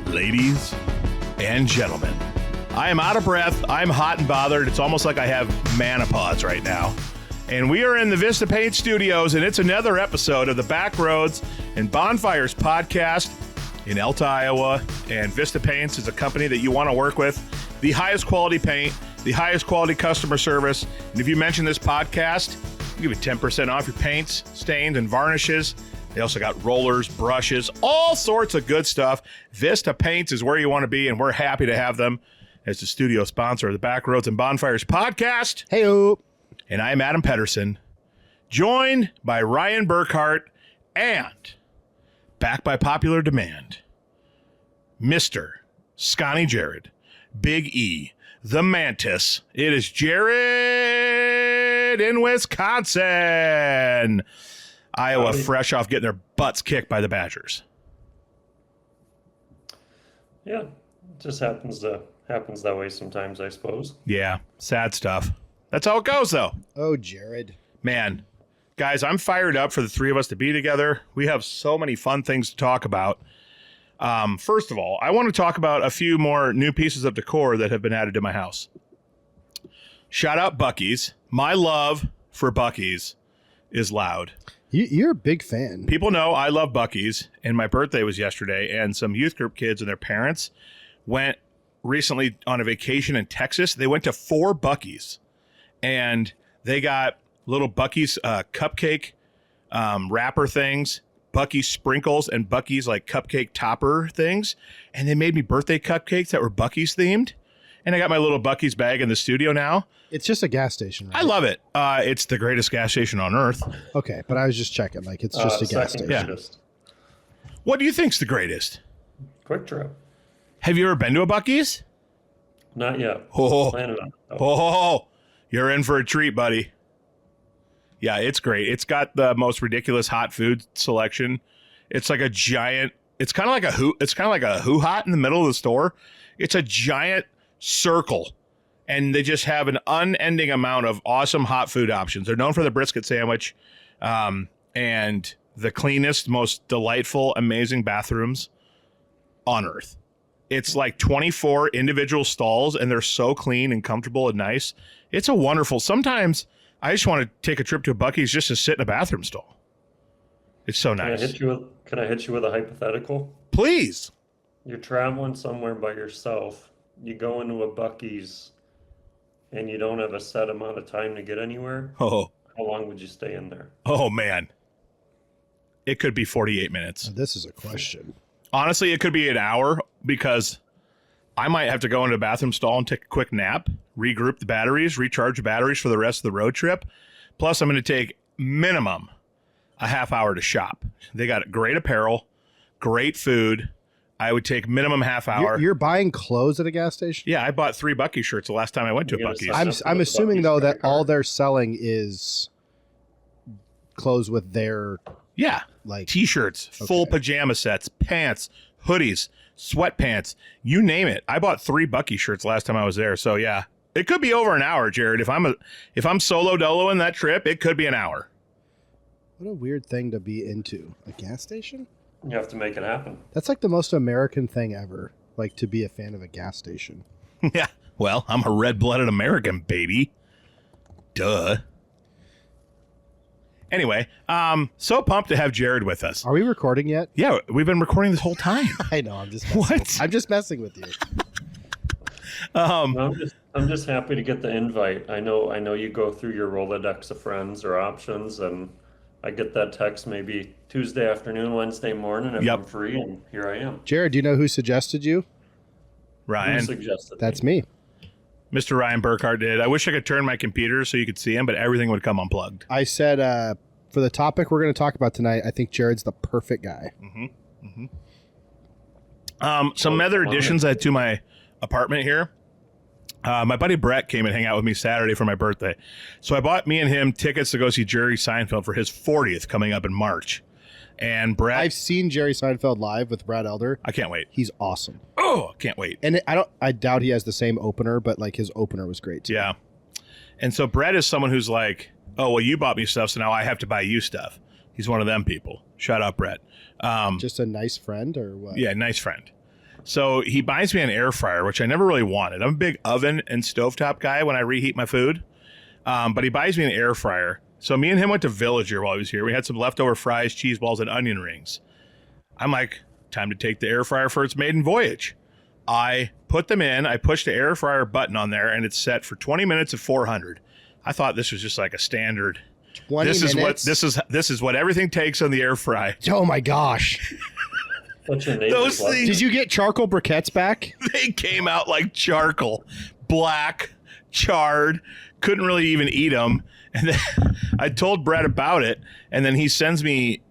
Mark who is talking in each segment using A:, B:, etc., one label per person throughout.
A: Ladies and gentlemen, I am out of breath. I'm hot and bothered. It's almost like I have menopause right now. And we are in the Vista Paint Studios, and it's another episode of the Backroads and Bonfires podcast in Elta, Iowa. And Vista Paints is a company that you want to work with. The highest quality paint, the highest quality customer service. And if you mention this podcast, we'll give you 10% off your paints, stains, and varnishes. They also got rollers, brushes, all sorts of good stuff. Vista Paints is where you want to be, and we're happy to have them as the studio sponsor of the Backroads and Bonfires podcast.
B: Hey-o.
A: And I'm Adam Pedersen, joined by Ryan Burkhart, and back by popular demand, Mr. Scotty Jared, Big E, the Mantis. It is Jared in Wisconsin. Iowa fresh off getting their butts kicked by the Badgers.
C: Yeah, it just happens that way sometimes, I suppose.
A: Yeah, sad stuff. That's how it goes, though.
B: Oh, Jared.
A: Man, guys, I'm fired up for the three of us to be together. We have so many fun things to talk about. First of all, I want to talk about a few more new pieces of decor that have been added to my house. Shout out Buc-ee's. My love for Buc-ee's is loud.
B: You're a big fan.
A: People know I love Buc-ee's, and my birthday was yesterday, and some youth group kids and their parents went recently on a vacation in Texas. They went to 4 Buc-ee's, and they got little Buc-ee's cupcake wrapper things, Buc-ee's sprinkles, and Buc-ee's like cupcake topper things, and they made me birthday cupcakes that were Buc-ee's themed, and I got my little Buc-ee's bag in the studio now.
B: It's just a gas station, right?
A: I love it. It's the greatest gas station on earth.
B: Okay, but I was just checking. Like, it's just a gas station.
A: Yeah. What do you think's the greatest?
C: Quick Trip.
A: Have you ever been to a Buc-ee's?
C: Not yet.
A: Oh,
C: Planning on it, though.
A: oh, you're in for a treat, buddy. Yeah, it's great. It's got the most ridiculous hot food selection. It's like a giant. It's kind of like a hoo-hot in the middle of the store. It's a giant circle. And they just have an unending amount of awesome hot food options. They're known for the brisket sandwich and the cleanest, most delightful, amazing bathrooms on earth. It's like 24 individual stalls, and they're so clean and comfortable and nice. It's a wonderful. Sometimes I just want to take a trip to a Buc-ee's just to sit in a bathroom stall. It's so nice.
C: Can I hit you with a hypothetical?
A: Please.
C: You're traveling somewhere by yourself. You go into a Buc-ee's, and you don't have a set amount of time to get anywhere.
A: Oh.
C: How long would you stay in there?
A: Oh, man. It could be 48 minutes.
B: Now, this is a question.
A: Honestly, it could be an hour because I might have to go into a bathroom stall and take a quick nap, regroup the batteries, recharge the batteries for the rest of the road trip. Plus, I'm going to take minimum a half hour to shop. They got great apparel, great food. I would take minimum half hour.
B: You're buying clothes at a gas station?
A: Yeah, I bought 3 Buc-ee's shirts the last time I went to a Buc-ee's.
B: I'm assuming, though, that all they're selling is clothes with their...
A: Yeah,
B: like
A: T-shirts, full pajama sets, pants, hoodies, sweatpants, you name it. I bought 3 Buc-ee's shirts last time I was there. So, yeah, it could be over an hour, Jared. If I'm solo doloing that trip, it could be an hour.
B: What a weird thing to be into. A gas station?
C: You have to make it happen.
B: That's like the most American thing ever, like to be a fan of a gas station.
A: Yeah, well, I'm a red-blooded American, baby. Duh. Anyway, so pumped to have Jared with us.
B: Are we recording yet?
A: Yeah, we've been recording this whole time.
B: I know, I'm just messing I'm just messing with you.
C: I'm just happy to get the invite. I know you go through your Rolodex of friends or options, and I get that text maybe Tuesday afternoon, Wednesday morning if I'm free, and here I am.
B: Jared, do you know who suggested you?
A: Ryan.
C: Who suggested
B: That's me.
A: Mr. Ryan Burkhart did. I wish I could turn my computer so you could see him, but everything would come unplugged.
B: I said, for the topic we're going to talk about tonight, I think Jared's the perfect guy.
A: Some other additions to my apartment here. My buddy Brett came and hang out with me Saturday for my birthday. So I bought me and him tickets to go see Jerry Seinfeld for his 40th coming up in March. And Brett...
B: I've seen Jerry Seinfeld live with Brad Elder.
A: I can't wait.
B: He's awesome.
A: Oh, can't wait.
B: And I doubt he has the same opener, but like his opener was great too.
A: Yeah. And so Brett is someone who's like, oh, well, you bought me stuff, so now I have to buy you stuff. He's one of them people. Shout out, Brett.
B: Just a nice friend or what?
A: Yeah, nice friend. So he buys me an air fryer, which I never really wanted. I'm a big oven and stovetop guy when I reheat my food. But he buys me an air fryer. So me and him went to Villager while he was here. We had some leftover fries, cheese balls, and onion rings. I'm like, time to take the air fryer for its maiden voyage. I put them in. I pushed the air fryer button on there, and it's set for 20 minutes at 400. I thought this was just like a standard.
B: 20 minutes?
A: This is what everything takes on the air fry.
B: Oh my gosh.
C: What's your name?
A: Those things,
B: Did you get charcoal briquettes back?
A: they came out like charcoal, black, charred. Couldn't really even eat them. And then I told Brett about it, and then he sends me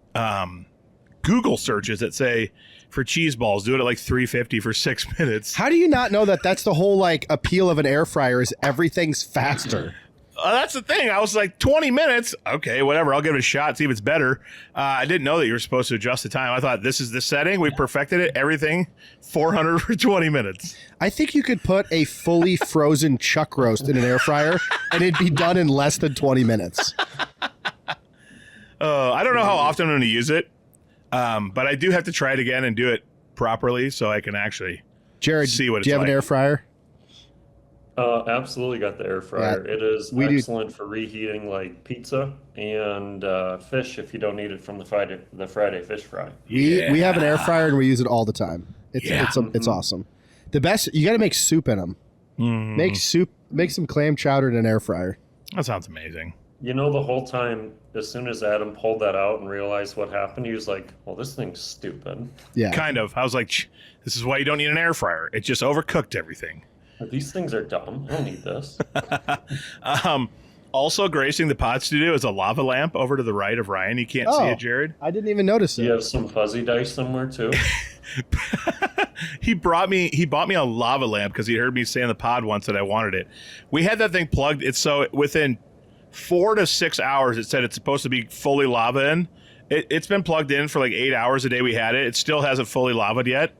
A: Google searches that say for cheese balls, do it at like 350 for 6 minutes.
B: How do you not know that that's the whole like appeal of an air fryer is everything's faster?
A: That's the thing. I was like, 20 minutes. Okay, whatever. I'll give it a shot, see if it's better. I didn't know that you were supposed to adjust the time. I thought this is the setting. We perfected it. Everything 400 for 20 minutes.
B: I think you could put a fully frozen chuck roast in an air fryer and it'd be done in less than 20 minutes.
A: I don't know how often I'm going to use it, but I do have to try it again and do it properly so I can actually
B: Jared,
A: see what it's
B: do you have
A: like.
B: an air fryer?
C: Absolutely got the air fryer.
B: Yeah,
C: it is
B: we do.
C: excellent for reheating like pizza and fish if you don't need it from the Friday fish fry.
B: We have an air fryer and we use it all the time. It's awesome. The best, you got to make soup in them. Make some clam chowder in an air fryer.
A: That sounds amazing.
C: You know, the whole time, as soon as Adam pulled that out and realized what happened, he was like, well, this thing's stupid.
B: Yeah.
A: Kind of. I was like, this is why you don't need an air fryer. It just overcooked everything.
C: These things are dumb. I don't need this.
A: Also gracing the pod studio is a lava lamp over to the right of Ryan. You can't see it, Jared.
B: I didn't even notice
C: Do
B: it.
C: you have some fuzzy dice somewhere too?
A: He bought me a lava lamp because he heard me say in the pod once that I wanted it. We had that thing plugged. It's so within 4 to 6 hours, it said it's supposed to be fully lava in. It's been plugged in for like 8 hours a day we had it. It still hasn't fully lavaed yet.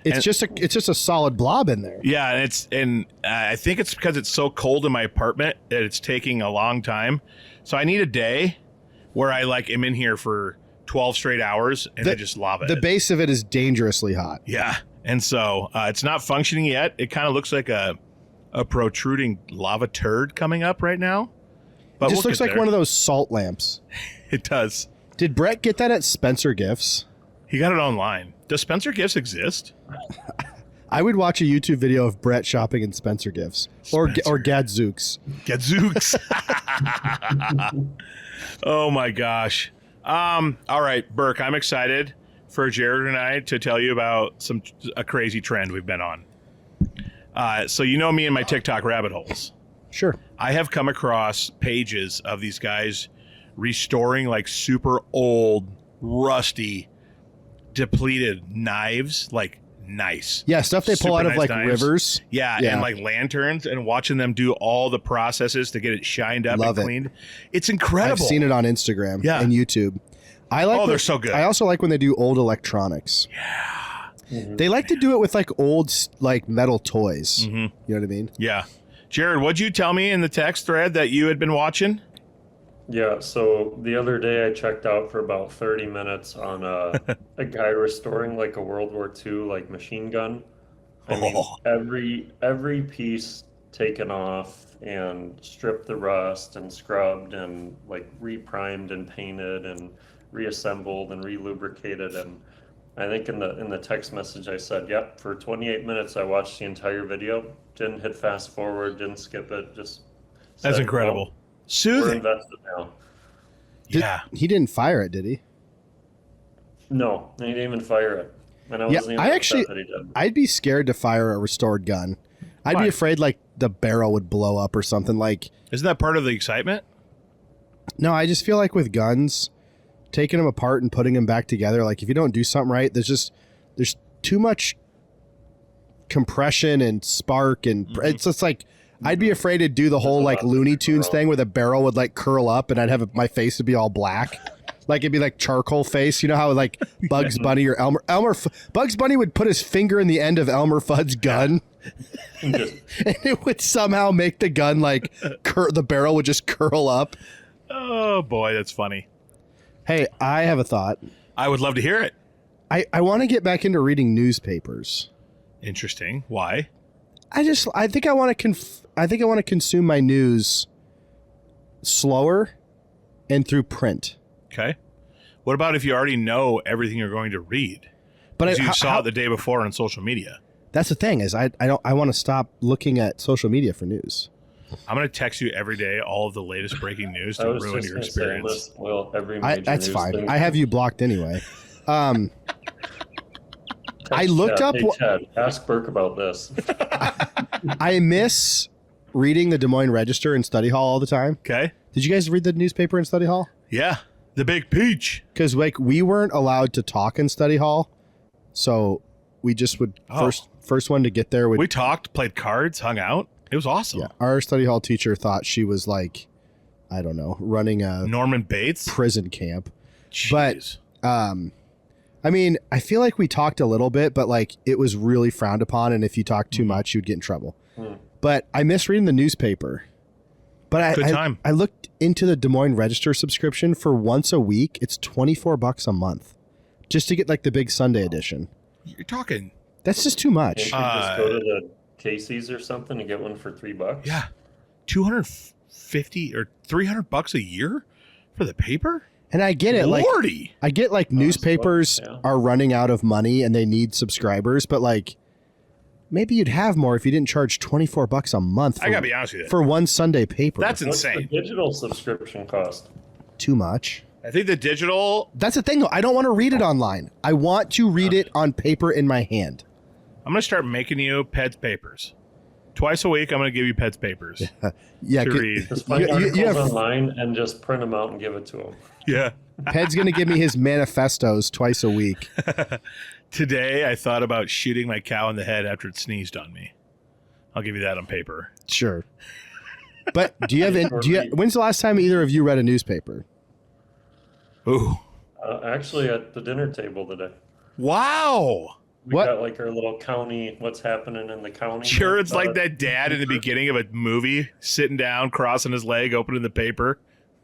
B: It's just a solid blob in there.
A: Yeah, and I think it's because it's so cold in my apartment that it's taking a long time. So I need a day where I like am in here for 12 straight hours and I just lava it.
B: The base of it is dangerously hot.
A: Yeah, and so it's not functioning yet. It kind of looks like a protruding lava turd coming up right now. But
B: It just looks like one of those salt lamps.
A: It does.
B: Did Brett get that at Spencer Gifts?
A: He got it online. Does Spencer Gifts exist?
B: I would watch a YouTube video of Brett shopping in Spencer Gifts or Gadzooks.
A: Gadzooks. Oh my gosh. All right, Burk, I'm excited for Jared and I to tell you about a crazy trend we've been on. So you know me and my TikTok rabbit holes.
B: Sure.
A: I have come across pages of these guys restoring like super old, rusty, depleted knives, like nice.
B: Yeah, stuff they pull
A: Super
B: out of
A: nice
B: like
A: knives.
B: rivers.
A: Yeah, and like lanterns, and watching them do all the processes to get it shined up
B: Love
A: and
B: it.
A: cleaned. It's incredible.
B: I've seen it on Instagram
A: Yeah.
B: and YouTube. I like
A: they're so good.
B: I also like when they do old electronics.
A: Yeah.
B: They like to do it with like old like metal toys.
A: Mm-hmm.
B: You know what I mean?
A: Yeah. Jared, what'd you tell me in the text thread that you had been watching?
C: Yeah, so the other day I checked out for about 30 minutes on a guy restoring like a World War II like machine gun. I mean, every piece taken off and stripped the rust and scrubbed and like reprimed and painted and reassembled and relubricated. And I think in the text message I said, yep, for 28 minutes I watched the entire video, didn't hit fast forward, didn't skip it, just
A: That's
C: said,
A: incredible.
C: "Well, we're
A: Soothing.
C: invested now."
A: Yeah.
B: He didn't fire it, did he?
C: No, he didn't even fire it. And I
B: Yeah,
C: wasn't even
B: I
C: upset
B: actually-
C: that he did.
B: I'd be scared to fire a restored gun. I'd
A: Why?
B: be afraid like the barrel would blow up or something. Like,
A: Isn't that part of the excitement?
B: no, I just feel like with guns, taking them apart and putting them back together, like if you don't do something right, there's too much compression and spark and it's just like I'd be afraid to do the whole like Looney Tunes thing where the barrel would like curl up and I'd have my face would be all black. Like it'd be like charcoal face. You know how like Bugs Bunny or Bugs Bunny would put his finger in the end of Elmer Fudd's gun
C: And just,
B: and it would somehow make the gun like the barrel would just curl up.
A: Oh boy, that's funny.
B: Hey, I have a thought.
A: I would love to hear it.
B: I want to get back into reading newspapers.
A: Interesting. Why?
B: I think I want to consume my news slower and through print.
A: Okay. What about if you already know everything you're going to read?
B: But
A: you saw it the day before on social media.
B: That's the thing is I want to stop looking at social media for news.
A: I'm going to text you every day all of the latest breaking news to ruin your experience.
C: Well, every major
B: that's
C: news
B: fine.
C: thing.
B: I have you blocked anyway. I looked up.
C: Hey, Chad, ask Burk about this.
B: I miss reading the Des Moines Register in study hall all the time.
A: Okay.
B: Did you guys read the newspaper in study hall?
A: Yeah. The Big Peach.
B: Because like we weren't allowed to talk in study hall, so we just would first one to get there.
A: We talked, played cards, hung out. It was awesome.
B: Yeah, our study hall teacher thought she was like, I don't know, running a
A: Norman Bates
B: prison camp.
A: Jeez.
B: But I mean, I feel like we talked a little bit, but like it was really frowned upon, and if you talked too much, you'd get in trouble. But I miss reading the newspaper. But I looked into the Des Moines Register subscription for once a week. It's $24 a month just to get like the big Sunday edition.
A: You're talking.
B: That's just too much.
C: Can't you just go to the Casey's or something and get one for $3?
A: Yeah. $250 or $300 a year for the paper?
B: And I get it.
A: Lordy.
B: I get like newspapers are running out of money and they need subscribers, but like maybe you'd have more if you didn't charge $24 a month.
A: I gotta be honest with you.
B: For one Sunday paper.
A: That's
C: What's
A: insane.
C: the digital subscription cost?
B: Too much.
A: I think the digital.
B: That's the thing though. I don't want to read it online. I want to read it on paper in my hand.
A: I'm gonna start making you Peds papers. Twice a week, I'm gonna give you Peds papers.
B: Yeah,
A: to read.
C: Just find articles online and just print them out and give it to him.
A: Yeah.
B: Ped's gonna give me his manifestos twice a week.
A: Today, I thought about shooting my cow in the head after it sneezed on me. I'll give you that on paper.
B: Sure. But when's the last time either of you read a newspaper?
A: Ooh.
C: Actually, at the dinner table today.
A: Wow.
C: We got like our little county, what's happening in the county.
A: Sure, it's like that dad in the beginning of a movie, sitting down, crossing his leg, opening the paper.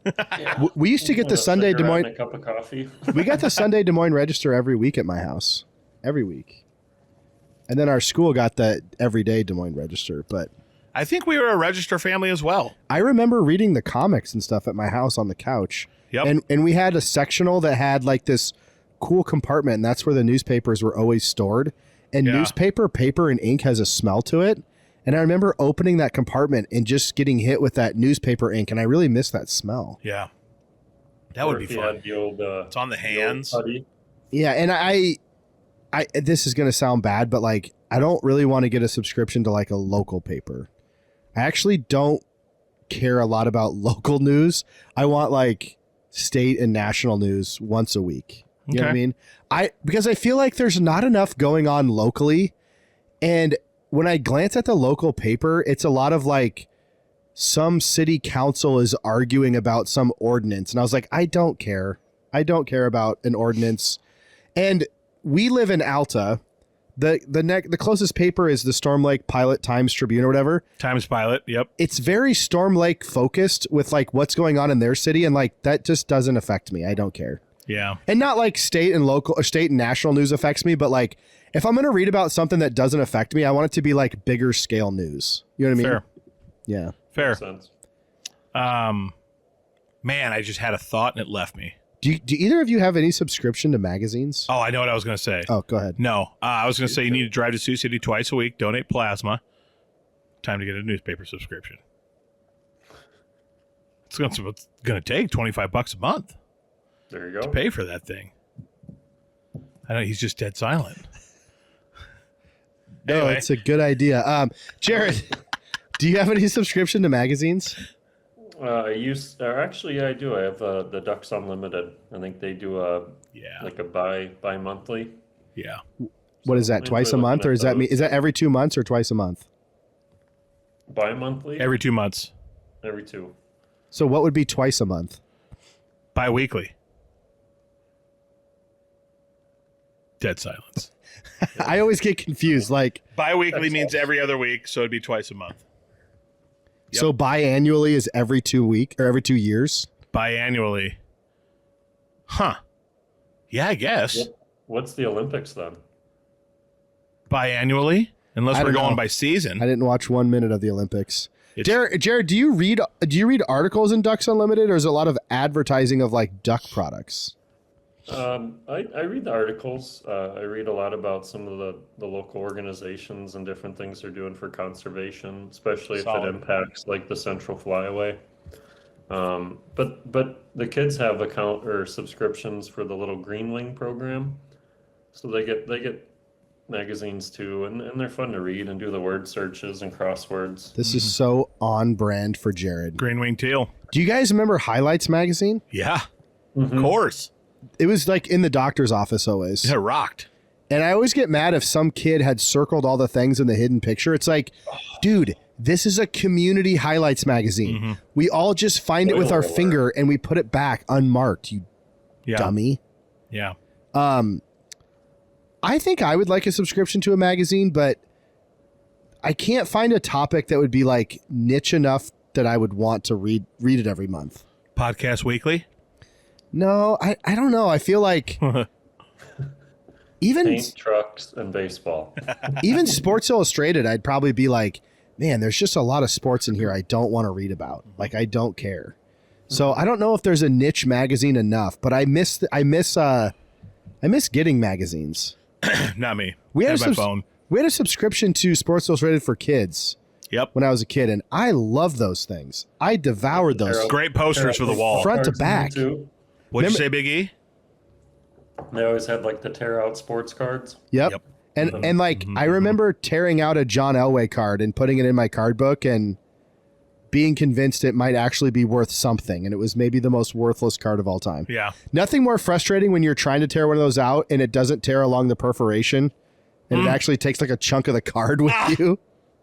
C: Yeah.
B: We used to get the Sunday Des Moines.
C: A cup of coffee.
B: We got the Sunday Des Moines Register every week at my house. Every week. And then our school got the everyday Des Moines Register. But
A: I think we were a Register family as well.
B: I remember reading the comics and stuff at my house on the couch.
A: Yep.
B: And we had a sectional that had like this cool compartment, and that's where the newspapers were always stored. And newspaper, paper, and ink has a smell to it. And I remember opening that compartment and just getting hit with that newspaper ink, and I really miss that smell.
A: Yeah. That would be fun. It's on the hands.
B: Yeah, and I this is going to sound bad, but like I don't really want to get a subscription to like a local paper. I actually don't care a lot about local news. I want like state and national news once a week. You know what I mean? Because I feel like there's not enough going on locally, and when I glance at the local paper, it's a lot of like some city council is arguing about some ordinance. And I was like, I don't care. I don't care about an ordinance. And we live in Alta. The closest paper is the Storm Lake Pilot Times Tribune or whatever.
A: Times Pilot. Yep.
B: It's very Storm Lake focused with like what's going on in their city. And like, that just doesn't affect me. I don't care.
A: Yeah.
B: And not like state and local or state and national news affects me, but like, if I'm going to read about something that doesn't affect me, I want it to be like bigger scale news. You know what I mean?
A: Fair.
B: Yeah.
A: Fair.
C: Makes sense.
A: Man, I just had a thought and it left me.
B: Do either of you have any subscription to magazines?
A: Oh, I know what I was going to say.
B: Oh, go ahead.
A: No, I was going to say you need to drive to Sioux City twice a week, donate plasma. Time to get a newspaper subscription. It's going to take $25 a month.
C: There you go.
A: To pay for that thing. I know he's just dead silent.
B: No,
A: Anyway.
B: it's a good idea. Jared, do you have any subscription to magazines?
C: I do. I have the Ducks Unlimited. I think they do a bi-monthly.
A: Yeah.
B: What is that? Twice a month, or is that every 2 months or twice a month?
C: Bi-monthly.
A: Every 2 months.
C: Every 2.
B: So what would be twice a month?
A: Bi-weekly. Dead silence.
B: I always get confused. Like
A: Bi-weekly means every other week, so it'd be twice a month. Yep.
B: So biannually is every 2 week or every 2 years?
A: Biannually. Huh. Yeah, I guess.
C: What's the Olympics then?
A: biannually, unless
B: I
A: we're
B: don't
A: going
B: know.
A: by season.
B: I didn't watch 1 minute of the Olympics.
A: It's-
B: Jared, do you read articles in Ducks Unlimited, or is it a lot of advertising of like duck products?
C: I read the articles. I read a lot about some of the local organizations and different things they're doing for conservation, especially if
A: Solid.
C: it impacts like the Central Flyway. But the kids have account or subscriptions for the little Green Wing program, so they get magazines too, and they're fun to read and do the word searches and crosswords.
B: This is so on brand for Jared.
A: Green Wing Teal.
B: Do you guys remember Highlights magazine?
A: Yeah,
C: Mhm.
A: of course.
B: It was like in the doctor's office always.
A: It rocked.
B: And I always get mad if some kid had circled all the things in the hidden picture. It's like, dude, this is a community highlights magazine.
A: Mm-hmm.
B: We all just find it with our
C: Spoiler
B: finger and we put it back unmarked, you
A: Yeah.
B: dummy.
A: Yeah.
B: I think I would like a subscription to a magazine, but I can't find a topic that would be like niche enough that I would want to read it every month.
A: Podcast Weekly.
B: No, I don't know. I feel like even
C: Paint, trucks, and baseball.
B: even Sports Illustrated, I'd probably be like, man, there's just a lot of sports in here I don't want to read about. Like, I don't care. So I don't know if there's a niche magazine enough, but I miss getting magazines.
A: Not me.
B: We
A: I
B: had
A: have my phone.
B: We had a subscription to Sports Illustrated for kids
A: Yep.
B: when I was a kid, and I loved those things. I devoured those.
A: Great posters for the wall.
B: Front to
C: Cards in there,
B: back.
C: too.
A: What'd you say, Big E?
C: They always had like the tear out sports cards.
B: Yep.
A: Yep.
B: And like I remember tearing out a John Elway card and putting it in my card book and being convinced it might actually be worth something, and it was maybe the most worthless card of all time.
A: Yeah.
B: Nothing more frustrating when you're trying to tear one of those out and it doesn't tear along the perforation and it actually takes like a chunk of the card with you.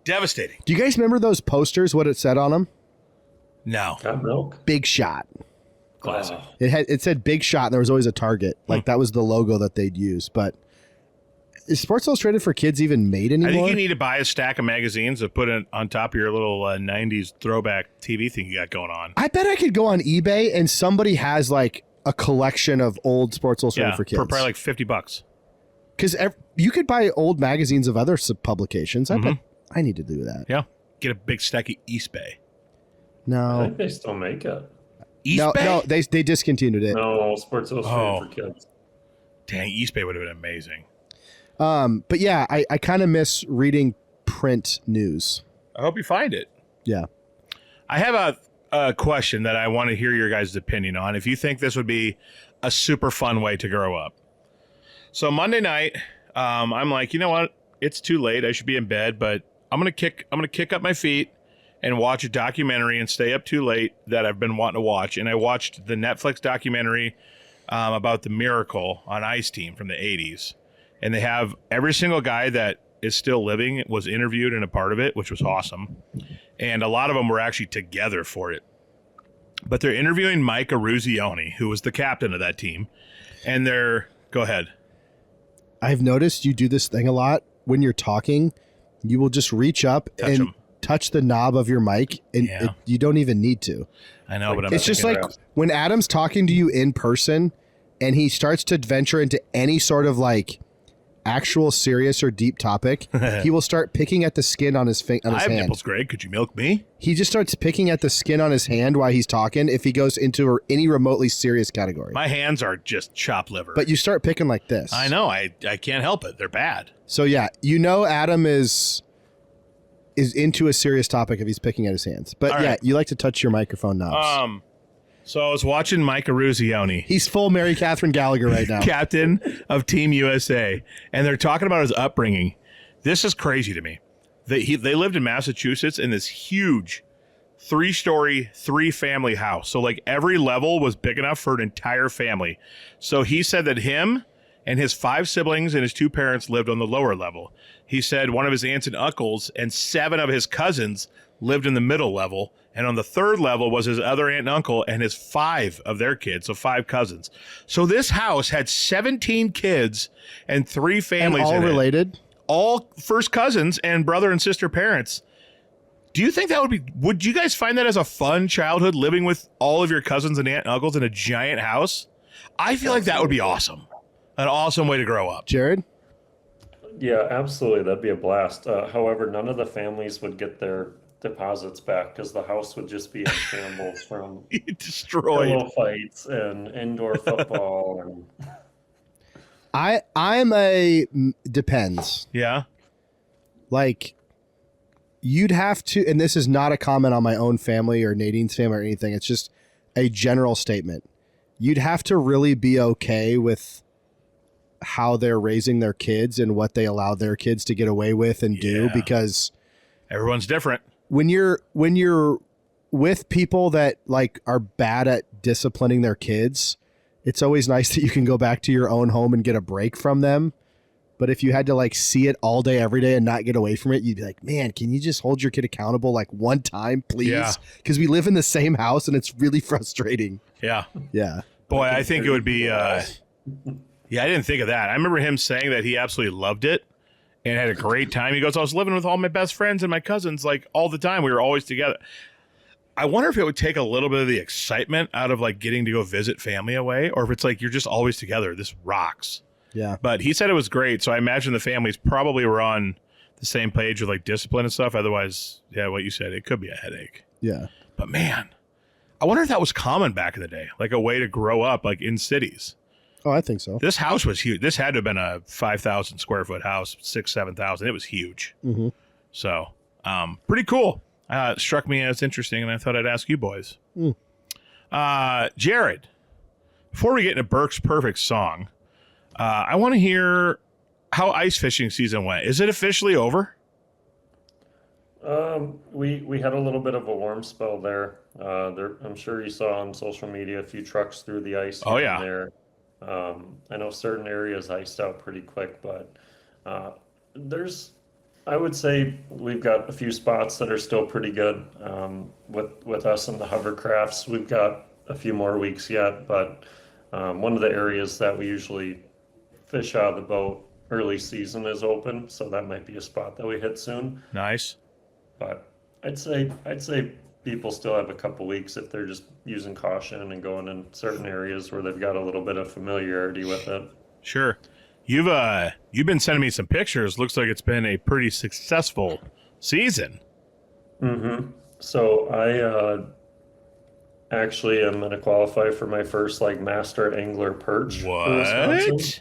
A: Devastating.
B: Do you guys remember those posters, what it said on them?
A: No.
C: Got milk.
B: Big Shot.
A: Classic.
B: It said Big Shot and there was always a target. Like that was the logo that they'd use. But is Sports Illustrated for kids even made
A: I
B: anymore?
A: think you need to buy a stack of magazines to put it on top of your little 90s throwback TV thing you got going on.
B: I bet I could go on eBay and somebody has like a collection of old Sports Illustrated
A: Yeah,
B: for kids.
A: for probably like $50.
B: Because you could buy old magazines of other publications. I bet I need to do that.
A: Yeah. Get a big stack of East Bay.
C: I
B: No.
C: think they still make it.
A: East
B: No,
A: Bay?
B: no, they discontinued it.
C: No, Sports Illustrated
A: Oh.
C: for kids.
A: Dang, East Bay would have been amazing.
B: But yeah, I kind of miss reading print news.
A: I hope you find it.
B: Yeah.
A: I have a question that I want to hear your guys' opinion on. If you think this would be a super fun way to grow up. So Monday night, I'm like, you know what? It's too late. I should be in bed, but I'm gonna kick up my feet and watch a documentary and stay up too late that I've been wanting to watch. And I watched the Netflix documentary about the Miracle on Ice Team from the 80s. And they have every single guy that is still living was interviewed and a part of it, which was awesome. And a lot of them were actually together for it. But they're interviewing Mike Eruzione, who was the captain of that team. And go ahead.
B: I've noticed you do this thing a lot when you're talking. You will just reach up
A: Touch
B: and
A: 'em.
B: touch the knob of your mic, and
A: Yeah.
B: you don't even need to.
A: I know, but I'm
B: It's just
A: thinking
B: like when Adam's talking to you in person and he starts to venture into any sort of like actual serious or deep topic, he will start picking at the skin on his
A: I have
B: hand.
A: nipples, Greg. Could you milk me?
B: He just starts picking at the skin on his hand while he's talking if he goes into any remotely serious category.
A: My hands are just chopped liver.
B: But you start picking like this.
A: I know. I can't help it. They're bad.
B: So yeah, Adam is into a serious topic if he's picking at his hands. But
A: All
B: yeah,
A: right.
B: you like to touch your microphone knobs.
A: So I was watching Mike Eruzione,
B: He's full Mary Catherine Gallagher right now.
A: captain of Team USA, and they're talking about his upbringing. This is crazy to me. They lived in Massachusetts in this huge 3-story, 3-family house. So like every level was big enough for an entire family. So he said that him and his 5 siblings and his 2 parents lived on the lower level. He said one of his aunts and uncles and 7 of his cousins lived in the middle level. And on the 3rd level was his other aunt and uncle and his 5 of their kids, so 5 cousins. So this house had 17 kids and 3
B: And
A: families
B: all
A: in it.
B: related.
A: All first cousins and brother and sister parents. Do you think that would you guys find that as a fun childhood, living with all of your cousins and aunt and uncles in a giant house? I feel like that would be awesome. An awesome way to grow up.
B: Jared?
C: Yeah, absolutely. That'd be a blast. However, none of the families would get their deposits back because the house would just be in shambles from
A: Destroyed.
C: pillow fights and indoor football and
B: I'm a depends.
A: Yeah.
B: Like you'd have to, and this is not a comment on my own family or Nadine's family or anything. It's just a general statement. You'd have to really be okay with how they're raising their kids and what they allow their kids to get away with and do, because
A: everyone's different.
B: When you're with people that like are bad at disciplining their kids, it's always nice that you can go back to your own home and get a break from them. But if you had to like see it all day, every day and not get away from it, you'd be like, man, can you just hold your kid accountable like one time, please?
A: Yeah.
B: Because we live in the same house and it's really frustrating.
A: Yeah.
B: Yeah.
A: Boy, I think it would be, yeah, I didn't think of that. I remember him saying that he absolutely loved it and had a great time. He goes, I was living with all my best friends and my cousins like all the time. We were always together. I wonder if it would take a little bit of the excitement out of like getting to go visit family away, or if it's like you're just always together. This rocks.
B: Yeah.
A: But he said it was great. So I imagine the families probably were on the same page with like discipline and stuff. Otherwise, yeah, what you said, it could be a headache.
B: Yeah.
A: But man, I wonder if that was common back in the day, like a way to grow up like in cities.
B: Oh, I think so.
A: This house was huge. This had to have been a 5,000 square foot house, 7,000. It was huge.
B: Mm-hmm.
A: So pretty cool. It struck me as interesting, and I thought I'd ask you boys. Jared, before we get into Burke's perfect song, I want to hear how ice fishing season went. Is it officially over?
C: We had a little bit of a warm spell there. I'm sure you saw on social media a few trucks through the ice.
A: Oh, yeah.
C: There. I know certain areas iced out pretty quick, but I would say we've got a few spots that are still pretty good. With us and the hovercrafts, we've got a few more weeks yet, but one of the areas that we usually fish out of the boat early season is open, so that might be a spot that we hit soon.
A: Nice.
C: But I'd say people still have a couple weeks if they're just using caution and going in certain areas where they've got a little bit of familiarity with it.
A: Sure. You've been sending me some pictures. Looks like it's been a pretty successful season.
C: Mm-hmm. So I actually am going to qualify for my first like master angler perch.
A: What?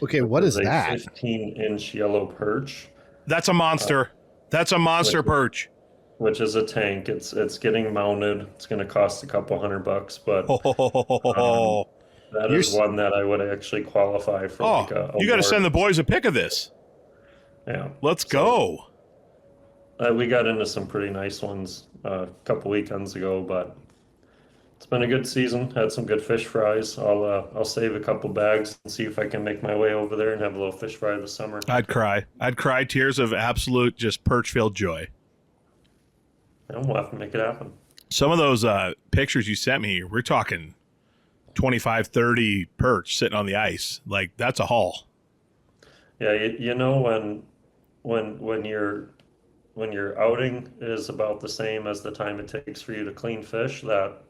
B: Okay, what is that?
C: 15-inch yellow perch.
A: That's a monster. That's a monster perch.
C: Which is a tank. It's getting mounted. It's going to cost a couple $100, but that is one that I would actually qualify for. Like
A: you got to send the boys a pic of this.
C: Yeah,
A: let's go.
C: We got into some pretty nice ones a couple weekends ago, but it's been a good season. Had some good fish fries. I'll save a couple bags and see if I can make my way over there and have a little fish fry this summer.
A: I'd cry tears of absolute just perch-filled joy.
C: And we'll have to make it happen.
A: Some of those pictures you sent me, we're talking 25, 30 perch sitting on the ice. Like, that's a haul.
C: Yeah, you know when your outing is about the same as the time it takes for you to clean fish, that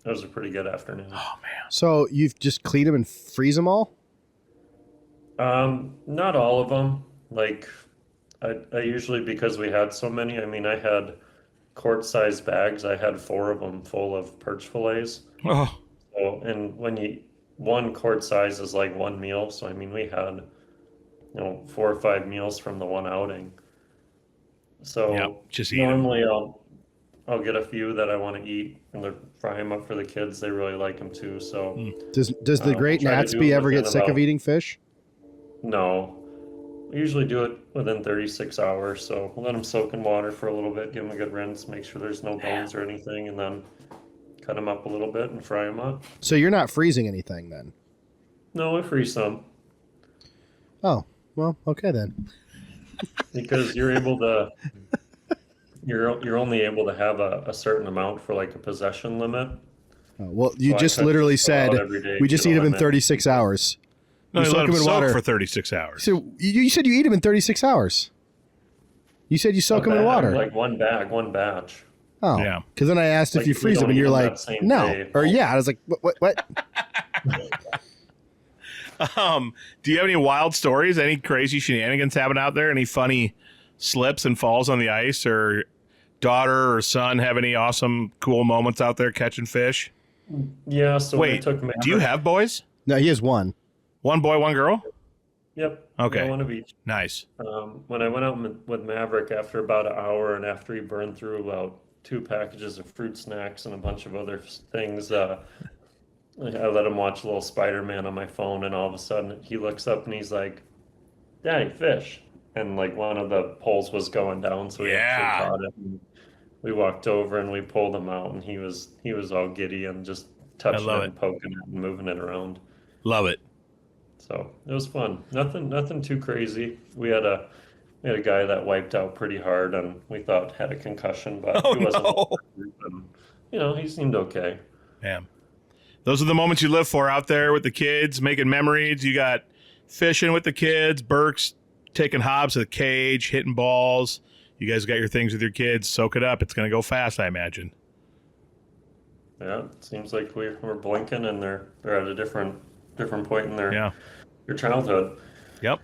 C: was a pretty good afternoon.
A: Oh man!
B: So you've just cleaned them and freeze them all?
C: Not all of them. Like I usually, because we had so many. I mean, I had quart-sized bags. I had 4 of them full of perch fillets.
A: Oh.
C: So, and one quart size is like one meal. So I mean, we had 4 or 5 meals from the one outing. So
A: just
C: normally I'll get a few that I want to eat and fry them up for the kids. They really like them too. So
B: does the great Natsby ever get sick of eating fish?
C: No. We usually do it within 36 hours, so we'll let them soak in water for a little bit, give them a good rinse, make sure there's no bones or anything, and then cut them up a little bit and fry them up.
B: So you're not freezing anything then?
C: No, we freeze some.
B: Oh, well, okay then.
C: Because you're able to, you're only able to have a certain amount for like a possession limit.
B: Oh, well, you just literally said we just eat them in 36 hours.
A: No, you soak them in water for 36 hours.
B: So you said you eat them in 36 hours. You said you soak them in water.
C: Like one batch.
B: Oh,
A: yeah.
B: Because then I asked if you freeze them, and you're like, no. Or yeah, I was like, what?
A: Do you have any wild stories? Any crazy shenanigans happening out there? Any funny slips and falls on the ice, or daughter or son have any awesome, cool moments out there catching fish?
C: Yeah, so we
A: Wait,
C: took
A: do
C: Maverick.
A: you have boys?
B: No, he has one.
A: One boy, one girl?
C: Yep.
A: Okay.
C: Yeah, one of each.
A: Nice.
C: When I went out with Maverick after about an hour and after he burned through about 2 packages of fruit snacks and a bunch of other things, I let him watch a little Spider-Man on my phone, and all of a sudden he looks up and he's like, "Daddy, fish!" And like one of the poles was going down, so he actually caught it. And we walked over and we pulled him out, and he was all giddy and just touching it and poking it and moving it around.
A: Love it.
C: So it was fun. Nothing too crazy. We had a guy that wiped out pretty hard and we thought had a concussion, but he wasn't. And, he seemed okay.
A: Man, those are the moments you live for out there with the kids, making memories. You got fishing with the kids, Burk's taking Hobbs to the cage, hitting balls. You guys got your things with your kids. Soak it up. It's going to go fast, I imagine.
C: Yeah, it seems like we're blinking and they're at a different point in their childhood.
A: Yep.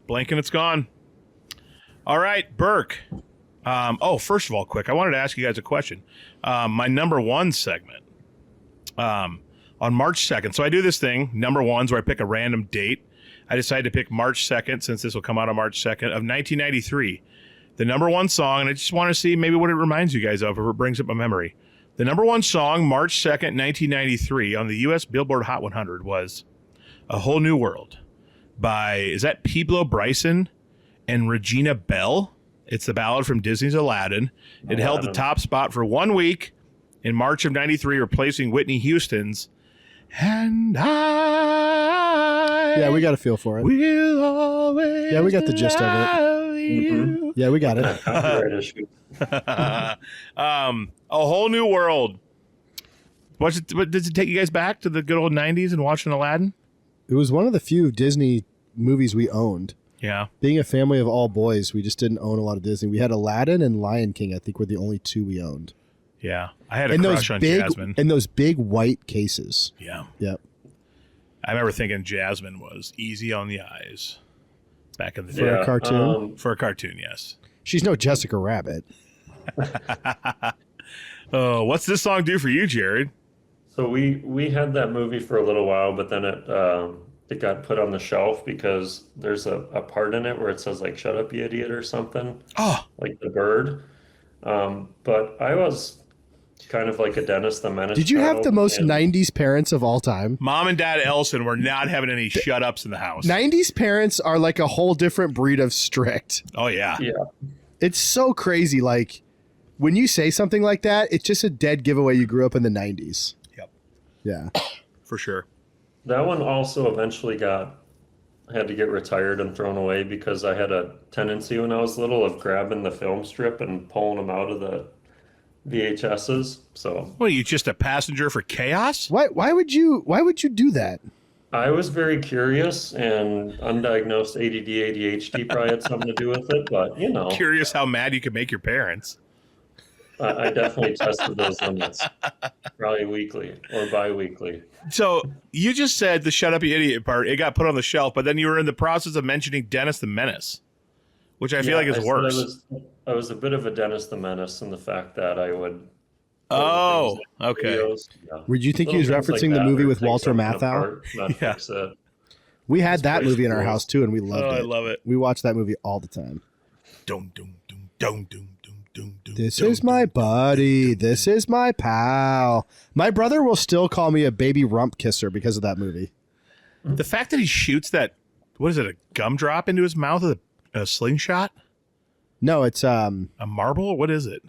A: Blinking, it's gone. All right, Burk. First of all, quick, I wanted to ask you guys a question. My number one segment on March 2nd. So I do this thing, number ones, where I pick a random date. I decided to pick March 2nd, since this will come out on March 2nd of 1993. The number one song, and I just want to see maybe what it reminds you guys of, if it brings up a memory. The number one song, March 2nd, 1993, on the U.S. Billboard Hot 100 was A Whole New World by, is that Pablo Bryson and Regina Bell? It's the ballad from Disney's Aladdin. It held the top spot for 1 week in March of 93, replacing Whitney Houston's And I
B: Yeah, we got a feel for it.
A: will always
B: Yeah, we got the gist of it.
A: love you.
B: Yeah, we got it.
C: Copyright issue.
A: A Whole New World. What does it take you guys back to the good old 90s and watching Aladdin?
B: It was one of the few Disney movies we owned.
A: Yeah.
B: Being a family of all boys, we just didn't own a lot of Disney. We had Aladdin and Lion King, I think, were the only two we owned.
A: Yeah. I had a crush on Jasmine.
B: And those big white cases.
A: Yeah.
B: Yep.
A: I remember thinking Jasmine was easy on the eyes back in the day.
B: For a cartoon?
A: For a cartoon, yes.
B: She's no Jessica Rabbit.
A: Oh, what's this song do for you, Jared?
C: So we had that movie for a little while, but then it got put on the shelf because there's a part in it where it says like "Shut up, you idiot" or something.
A: Oh,
C: like the bird. But I was kind of like a Dennis the Menace.
B: Did you have
C: child,
B: the most
C: and
B: 90s parents of all time?
A: Mom and Dad Elson were not having any shut-ups in the house.
B: 90s parents are like a whole different breed of strict.
A: Oh, yeah.
C: Yeah.
B: It's so crazy. Like, when you say something like that, it's just a dead giveaway you grew up in the 90s.
A: Yep.
B: Yeah.
A: For sure.
C: That one also eventually had to get retired and thrown away because I had a tendency when I was little of grabbing the film strip and pulling them out of the VHSs. So
A: What, are you just a passenger for chaos?
B: Why would you do that?
C: I was very curious, and undiagnosed ADD, ADHD probably had something to do with it, but
A: Curious how mad you could make your parents.
C: I definitely tested those limits, probably weekly or bi-weekly.
A: So you just said the "shut up, you idiot" part. It got put on the shelf, but then you were in the process of mentioning Dennis the Menace, which I feel like is
C: I said
A: worse.
C: I was a bit of a Dennis the Menace in the fact that I would.
A: Oh, okay.
C: Yeah.
B: Would you think he was
C: Little things
B: referencing
C: like
B: the
C: that,
B: movie
C: or
B: with
C: take
B: Walter
C: something
B: Matthau?
C: apart, not
A: Yeah.
C: fix it.
B: We had
C: It's
B: that
C: pretty
B: movie in our
C: cool.
B: house too, and we loved
A: Oh,
B: it.
A: I love it.
B: We watched that movie all the time.
A: Dum, dum, dum, dum, dum, dum, dum, dum,
B: This
A: dum,
B: is my
A: dum,
B: buddy. This is my pal. My brother will still call me a baby rump kisser because of that movie.
A: The fact that he shoots that, what is it, a gumdrop into his mouth with a slingshot?
B: No, it's
A: A marble? What is it?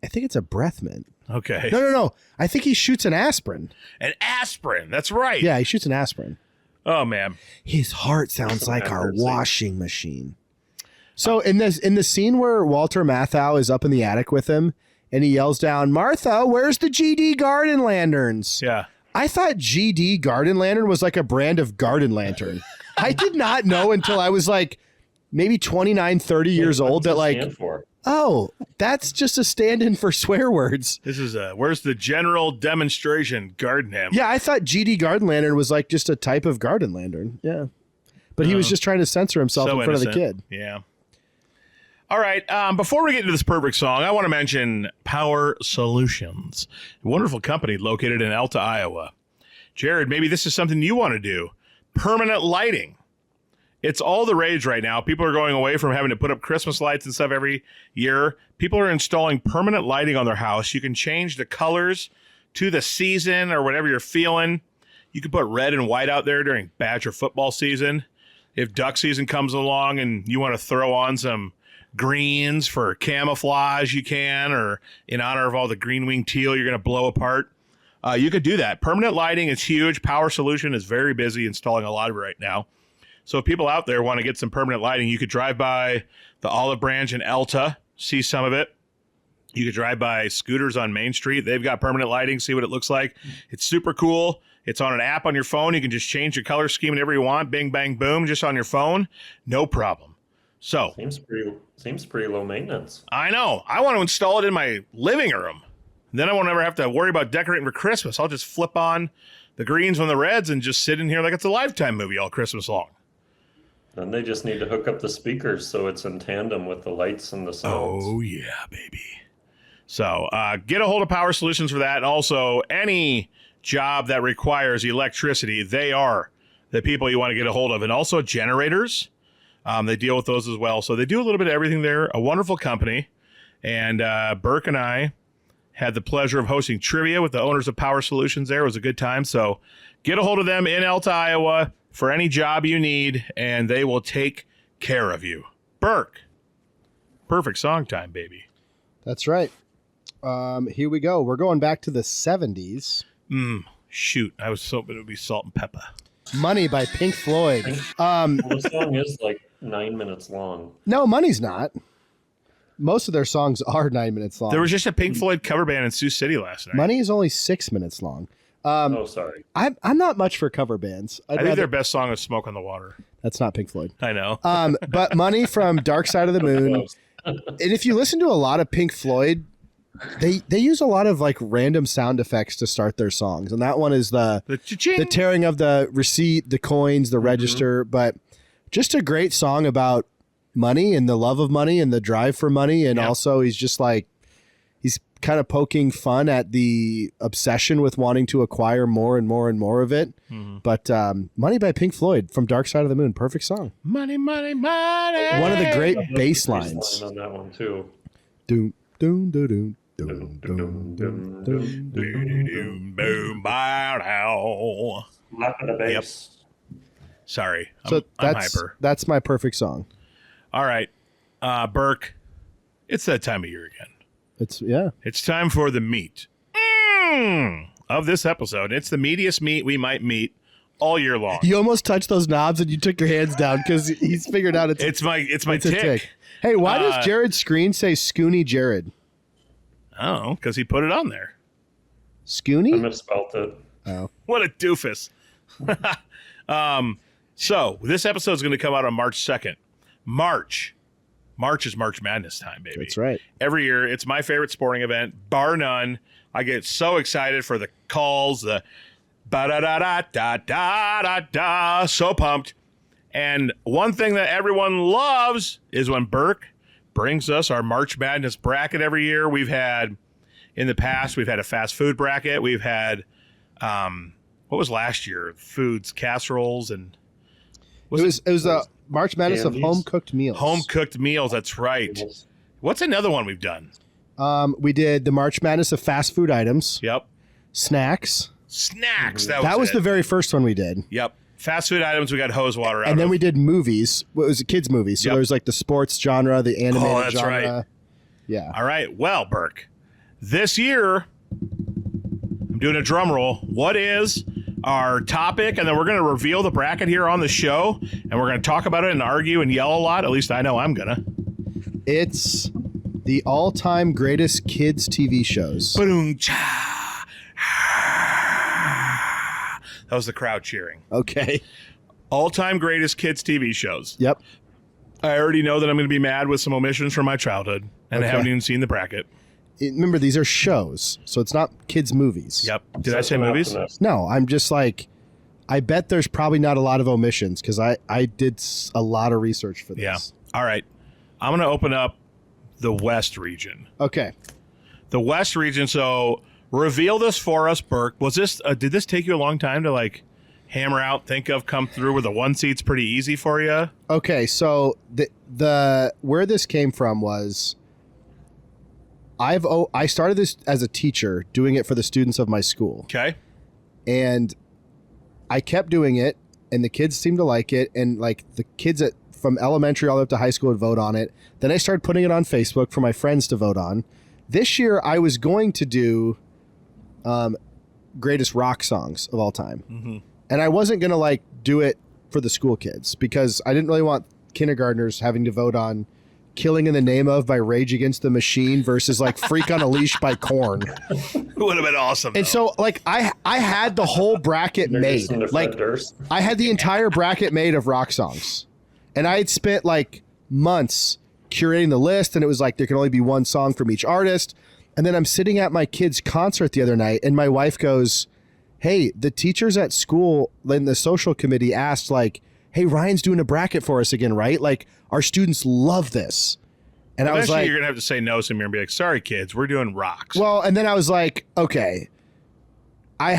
B: I think it's a breath mint.
A: Okay.
B: No. I think he shoots an aspirin.
A: An aspirin. That's right.
B: Yeah, he shoots an aspirin.
A: Oh, man.
B: His heart sounds like our
C: Accuracy.
B: washing machine. So in the scene where Walter Matthau is up in the attic with him and he yells down, "Martha, where's the GD garden lanterns?"
A: Yeah.
B: I thought GD garden lantern was like a brand of garden lantern. I did not know until I was like maybe 29, 30 years old that
C: What's it
B: like
C: stand for?
B: Oh, that's just a stand-in for swear words.
A: This is where's the general demonstration garden hammer?
B: Yeah, I thought GD Garden Lantern was like just a type of garden lantern. Yeah. But he was just trying to censor himself in front of the kid.
A: Yeah. All right. Before we get into this perfect song, I want to mention Power Solutions, a wonderful company located in Alta, Iowa. Jared, maybe this is something you want to do. Permanent lighting. It's all the rage right now. People are going away from having to put up Christmas lights and stuff every year. People are installing permanent lighting on their house. You can change the colors to the season or whatever you're feeling. You can put red and white out there during Badger football season. If duck season comes along and you want to throw on some greens for camouflage, you can, or in honor of all the green-winged teal you're going to blow apart. You could do that. Permanent lighting is huge. Power Solution is very busy installing a lot of it right now. So if people out there want to get some permanent lighting, you could drive by the Olive Branch in Alta, see some of it. You could drive by Scooters on Main Street. They've got permanent lighting, see what it looks like. It's super cool. It's on an app on your phone. You can just change your color scheme whenever you want. Bing, bang, boom, just on your phone. No problem. So
C: seems pretty low maintenance.
A: I know. I want to install it in my living room. Then I won't ever have to worry about decorating for Christmas. I'll just flip on the greens from the reds and just sit in here like it's a Lifetime movie all Christmas long.
C: And they just need to hook up the speakers so it's in tandem with the lights and the sounds.
A: Oh, yeah, baby. So get a hold of Power Solutions for that. And also, any job that requires electricity, they are the people you want to get a hold of. And also generators, they deal with those as well. So they do a little bit of everything there. A wonderful company. And Burk and I had the pleasure of hosting trivia with the owners of Power Solutions there. It was a good time. So get a hold of them in Alta, Iowa, for any job you need, and they will take care of you. Burk, perfect song time, baby.
B: That's right. Here we go. We're going back to the 70s.
A: Shoot, I was hoping it would be Salt and Pepper.
B: Money by Pink Floyd.
C: The song is like 9 minutes long.
B: No, Money's not. Most of their songs are 9 minutes long.
A: There was just a Pink Floyd cover band in Sioux City last night.
B: Money is only 6 minutes long.
C: Sorry.
B: I'm not much for cover bands.
A: I think their best song is Smoke on the Water.
B: That's not Pink Floyd.
A: I know.
B: But Money from Dark Side of the Moon. And if you listen to a lot of Pink Floyd, they use a lot of like random sound effects to start their songs. And that one is the tearing of the receipt, the coins, the register. But just a great song about money and the love of money and the drive for money. And also he's just like, he's kind of poking fun at the obsession with wanting to acquire more and more and more of it. But Money by Pink Floyd from Dark Side of the Moon, perfect song.
A: Money, money, money.
B: One of the great bass lines.
C: On that one too.
B: Doom, doom, doom, doom.
A: Boom, bow, now.
C: Lap of the bass.
A: Sorry,
B: So
A: I'm hyper.
B: that's my perfect song.
A: All right, Burk, it's that time of year again.
B: It's
A: time for the meat of this episode. It's the meatiest meat we might meet all year long.
B: You almost touched those knobs and you took your hands down because he's figured out
A: it's my
B: a
A: tick.
B: Hey, why does Jared's screen say Scoony Jared?
A: Oh, because he put it on there.
B: Scoony?
C: I misspelled it.
B: Oh,
A: what a doofus. So this episode is going to come out on March 2nd. March is March Madness time, baby.
B: That's right.
A: Every year, it's my favorite sporting event, bar none. I get so excited for the calls, the ba-da-da-da-da-da-da-da, so pumped. And one thing that everyone loves is when Burk brings us our March Madness bracket every year. We've had, in the past, we've had a fast food bracket. We've had, what was last year? Foods, casseroles, and...
B: It was a March Madness
C: Candies.
B: of home cooked meals.
A: Home cooked meals, that's right. What's another one we've done?
B: We did the March Madness of fast food items.
A: Yep.
B: Snacks.
A: Snacks.
B: That was
A: it.
B: the very first one we did.
A: Yep. Fast food items, we got hose water out
B: And then
A: of.
B: we did movies. Well, it was a kids' movie. So
A: Yep.
B: there was like the sports genre, the animated
A: that's
B: genre.
A: right.
B: Yeah.
A: All right. Well, Burk, this year, I'm doing a drum roll. What is our topic? And then we're going to reveal the bracket here on the show. And we're going to talk about it and argue and yell a lot. At least I know I'm going to.
B: It's the all-time greatest kids' TV shows.
A: Ba-doom-cha. That was the crowd cheering.
B: Okay.
A: All-time greatest kids TV shows.
B: Yep.
A: I already know that I'm going to be mad with some omissions from my childhood, and I haven't even seen the bracket.
B: Remember, these are shows, so it's not kids' movies.
A: Yep. Did I say movies?
B: No, I'm just like, I bet there's probably not a lot of omissions because I did a lot of research for this.
A: Yeah. All right. I'm going to open up the West region.
B: Okay.
A: The West region. So reveal this for us, Burk. Was this? Did this take you a long time to like hammer out, think of, come through with a one seat's pretty easy for you?
B: Okay. So the where this came from was I started this as a teacher doing it for the students of my school.
A: Okay.
B: And I kept doing it, and the kids seemed to like it, and like the kids from elementary all the way up to high school would vote on it. Then I started putting it on Facebook for my friends to vote on. This year I was going to do greatest rock songs of all time. Mm-hmm. And I wasn't going to like do it for the school kids because I didn't really want kindergartners having to vote on Killing in the Name of by Rage Against the Machine versus like Freak on a Leash by Korn.
A: It would have been awesome.
B: And so like I had the whole bracket made. Like I had the entire bracket made of rock songs. And I had spent like months curating the list, and it was like there can only be one song from each artist. And then I'm sitting at my kid's concert the other night, and my wife goes, "Hey, the teachers at school in the social committee asked like, hey, Ryan's doing a bracket for us again, right? Like our students love this." And I was like,
A: you're going to have to say no somewhere and be like, "Sorry, kids, we're doing rocks."
B: Well, and then I was like, okay, I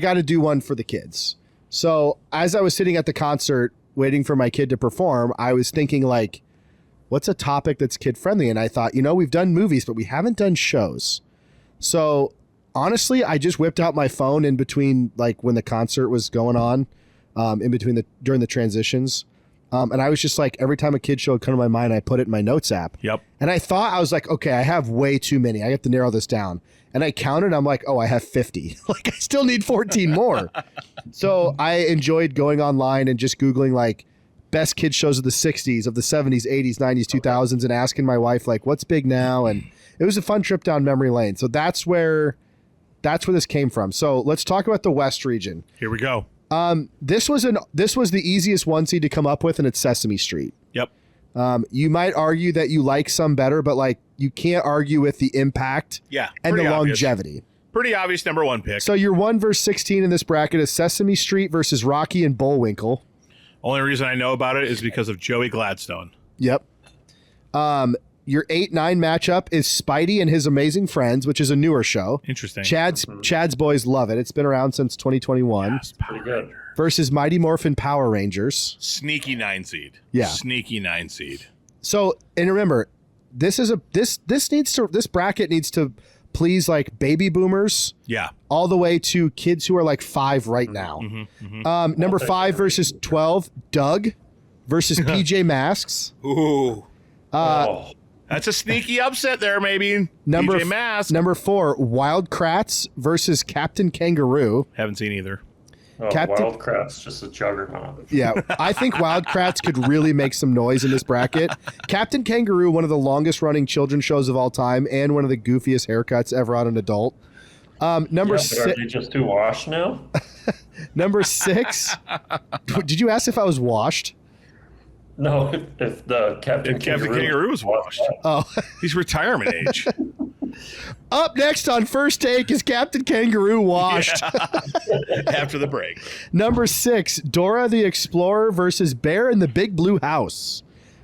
B: got to do one for the kids. So as I was sitting at the concert waiting for my kid to perform, I was thinking like, what's a topic that's kid friendly? And I thought, we've done movies, but we haven't done shows. So honestly, I just whipped out my phone in between, like when the concert was going on, during the transitions. And I was just like, every time a kid show would come to my mind, I put it in my notes app.
A: Yep.
B: And I thought, I was like, okay, I have way too many. I have to narrow this down. And I counted, I'm like, oh, I have 50. Like I still need 14 more. So I enjoyed going online and just Googling like best kid shows of the 60s, of the 70s, 80s, 90s, 2000s, and asking my wife like, what's big now? And it was a fun trip down memory lane. So that's where this came from. So let's talk about the West region.
A: Here we go.
B: This was the easiest one seed to come up with, and it's Sesame Street.
A: Yep.
B: You might argue that you like some better, but like you can't argue with the impact and the longevity.
A: Pretty obvious number one pick.
B: So your 1 versus 16 in this bracket is Sesame Street versus Rocky and Bullwinkle.
A: Only reason I know about it is because of Joey Gladstone.
B: Yep. Your 8-9 matchup is Spidey and His Amazing Friends, which is a newer show.
A: Interesting.
B: Chad's boys love it. It's been around since 2021.
A: Yes, pretty good.
B: Versus Mighty Morphin Power Rangers.
A: Sneaky 9 seed.
B: Yeah.
A: Sneaky 9 seed.
B: So, and remember, this bracket needs to please like baby boomers.
A: Yeah.
B: All the way to kids who are like 5 right now. Mm-hmm, mm-hmm. Number 5 versus 12, Doug versus PJ Masks.
A: Ooh. That's a sneaky upset there, maybe. PJ Masks.
B: Number 4, Wild Kratts versus Captain Kangaroo.
A: Haven't seen either.
C: Wild Kratts, just a juggernaut.
B: Yeah, I think Wild Kratts could really make some noise in this bracket. Captain Kangaroo, one of the longest running children's shows of all time, and one of the goofiest haircuts ever on an adult. Number 6.
C: Are they just too washed now?
B: Number 6. Did you ask if I was washed?
C: No, if the Captain
A: Kangaroo is washed.
B: Oh,
A: he's retirement age.
B: Up next on First Take is Captain Kangaroo washed.
A: Yeah. After the break.
B: Number 6, Dora the Explorer versus Bear in the Big Blue House,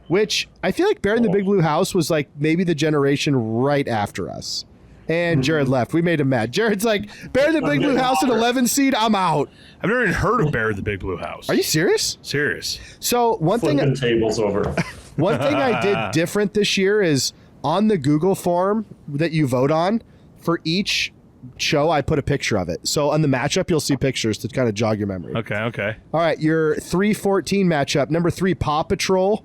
B: which I feel like Bear in the Big Blue House was like maybe the generation right after us. And Jared left. We made him mad. Jared's like, Bear in the Big Blue House at 11 seed, I'm out.
A: I've never even heard of Bear in the Big Blue House.
B: Are you serious?
A: Serious.
B: So one thing
C: tables over.
B: One thing I did different this year is on the Google form that you vote on, for each show I put a picture of it. So on the matchup you'll see pictures to kind of jog your memory.
A: Okay.
B: All right, your 3-14 matchup. Number 3, Paw Patrol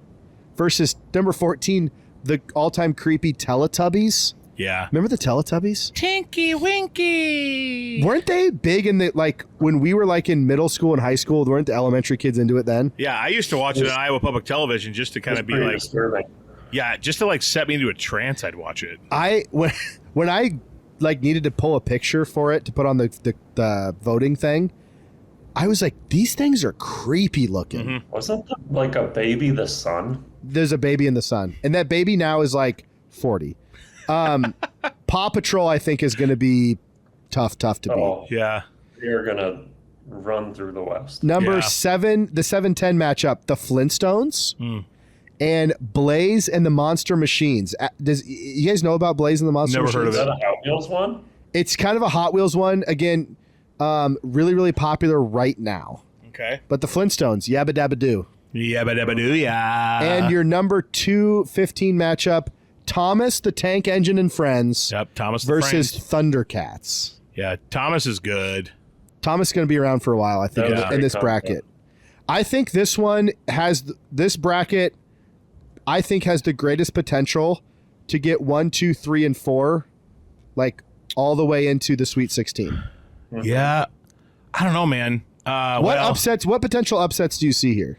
B: versus number 14, the all-time creepy Teletubbies.
A: Yeah.
B: Remember the Teletubbies?
A: Tinky Winky.
B: Weren't they big in the, like, when we were like in middle school and high school, weren't the elementary kids into it then?
A: Yeah, I used to watch it on Iowa Public Television just to kind of be like,
C: disturbing.
A: Yeah, just to like set me into a trance, I'd watch it.
B: When I like needed to pull a picture for it to put on the voting thing, I was like, these things are creepy looking.
A: Mm-hmm.
C: Wasn't there like a baby the sun?
B: There's a baby in the sun, and that baby now is like 40. Paw Patrol, I think, is going to be tough to beat.
C: Oh,
A: Yeah.
C: they're gonna run through the West.
B: Number
A: Yeah.
B: 7, the 7-10 matchup, the Flintstones and Blaze and the Monster Machines. Does you guys know about Blaze and the Monster
A: Never
B: Machines?
A: heard of
C: Is
A: it.
C: that a Hot Wheels one?
B: It's kind of a Hot Wheels one. Again, really, really popular right now.
A: Okay.
B: But the Flintstones, yabba dabba doo.
A: Yabba dabba doo, yeah.
B: And your number 2 15 matchup, Thomas the Tank Engine and Friends
A: Yep, Thomas the
B: versus
A: Frank.
B: Thundercats.
A: Yeah, Thomas is good.
B: Thomas is going to be around for a while, I think,
C: Yeah.
B: in this bracket. I think this one has this bracket. I think has the greatest potential to get 1, 2, 3, and 4, like all the way into the Sweet 16.
A: Yeah. I don't know, man.
B: What potential upsets do you see here?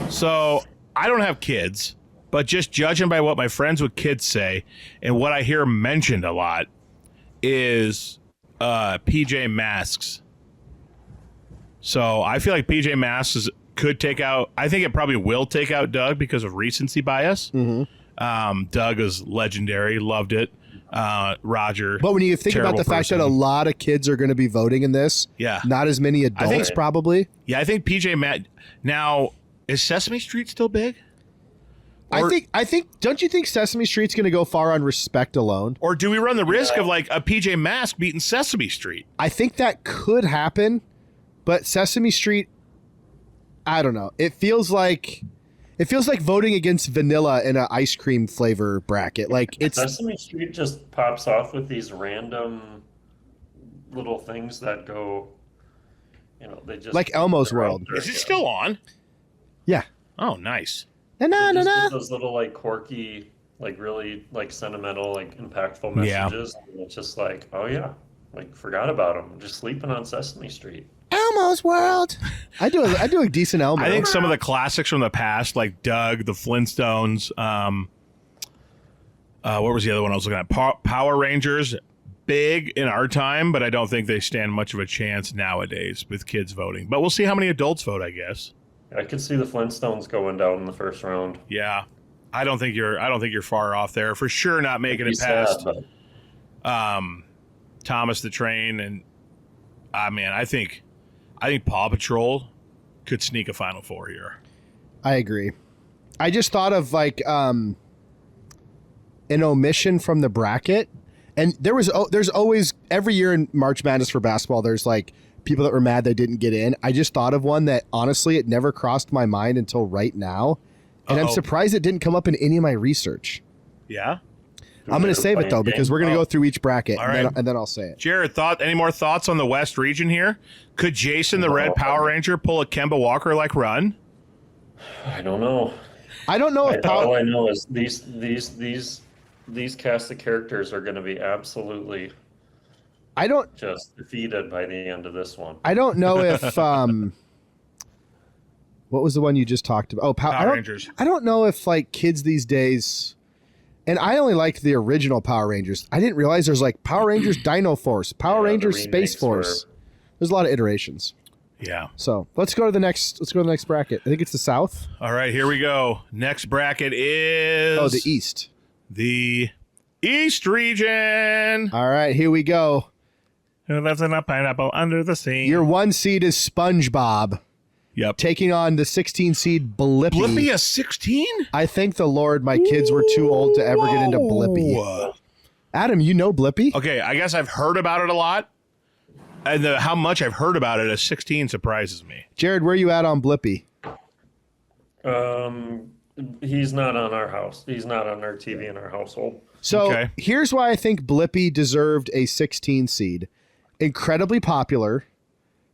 A: So I don't have kids, but just judging by what my friends with kids say and what I hear mentioned a lot is PJ Masks. So I feel like PJ Masks could take out. I think it probably will take out Doug because of recency bias. Doug is legendary, loved it. Roger,
B: But when you think about
A: terrible
B: the fact that a
A: person.
B: lot of kids are going to be voting in this,
A: Yeah.
B: not as many
A: think-
B: adults probably.
A: Yeah, I think PJ Matt. Now, is Sesame Street still big? Or-
B: I think. Don't you think Sesame Street's going to go far on respect alone?
A: Or do we run the risk of like a PJ Masks beating Sesame Street?
B: I think that could happen, but Sesame Street, I don't know. It feels like voting against vanilla in an ice cream flavor bracket. Like it's
C: Sesame Street just pops off with these random little things that go, they just
B: Like Elmo's
C: they're out
B: World.
C: there,
A: Is it
C: yeah.
A: still on?
B: yeah.
A: Oh, nice.
B: Na,
C: They
B: na,
C: just
B: na.
C: give those little like quirky, like really like sentimental, like impactful
A: Yeah.
C: messages. And it's just like, oh yeah, like forgot about them. Just sleeping on Sesame Street.
B: Elmo's World. I do a decent Elmo.
A: I think some of the classics from the past, like Doug, the Flintstones. What was the other one I was looking at? Power Rangers, big in our time, but I don't think they stand much of a chance nowadays with kids voting. But we'll see how many adults vote, I guess.
C: I could see the Flintstones going down in the first round.
A: Yeah, I don't think you're far off there. For sure, not making
C: Be
A: it
C: sad,
A: past
C: but
A: Thomas the Train, and man, I think Paw Patrol could sneak a Final Four here.
B: I agree. I just thought of like an omission from the bracket, and there's always every year in March Madness for basketball. There's like people that were mad they didn't get in. I just thought of one that honestly it never crossed my mind until right now, and I'm
A: Uh-oh.
B: surprised it didn't come up in any of my research.
A: Yeah,
B: I'm going to save it though
C: playing
B: because we're going to
A: Oh.
B: go through each bracket,
A: All
B: and,
A: right.
B: then I'll say it.
A: Jared, any more thoughts on the West region here? Could Jason the Red
C: No.
A: Power Ranger pull a Kemba Walker like run?
C: I don't know.
B: I don't know if
C: All
B: Power.
C: I know is these cast of characters are going to be absolutely
B: I don't.
C: just defeated by the end of this one.
B: I don't know if what was the one you just talked about? Oh,
A: Power Rangers.
B: I don't know if like kids these days, and I only liked the original Power Rangers. I didn't realize there's like Power Rangers Dino Force, Power
C: Yeah, the
B: Rangers Space
C: remakes
B: Force. There's a lot of iterations.
A: Yeah.
B: So let's go to the next. Let's go to the next bracket. I think it's the South.
A: All right, here we go. Next bracket is
B: Oh, the East.
A: the East region.
B: All right, here we go.
A: Who lives in a pineapple under the sea?
B: Your 1 seed is SpongeBob
A: Yep.
B: taking on the 16 seed Blippi.
A: Blippi a 16?
B: I thank the Lord my kids were too old to ever get into Blippi.
A: Whoa.
B: Adam, you know Blippi?
A: Okay, I guess I've heard about it a lot. And how much I've heard about it, a 16 surprises me.
B: Jared, where you at on Blippi?
C: He's not on our house. He's not on our TV in our household.
B: So
A: Okay.
B: here's why I think Blippi deserved a 16 seed. Incredibly popular,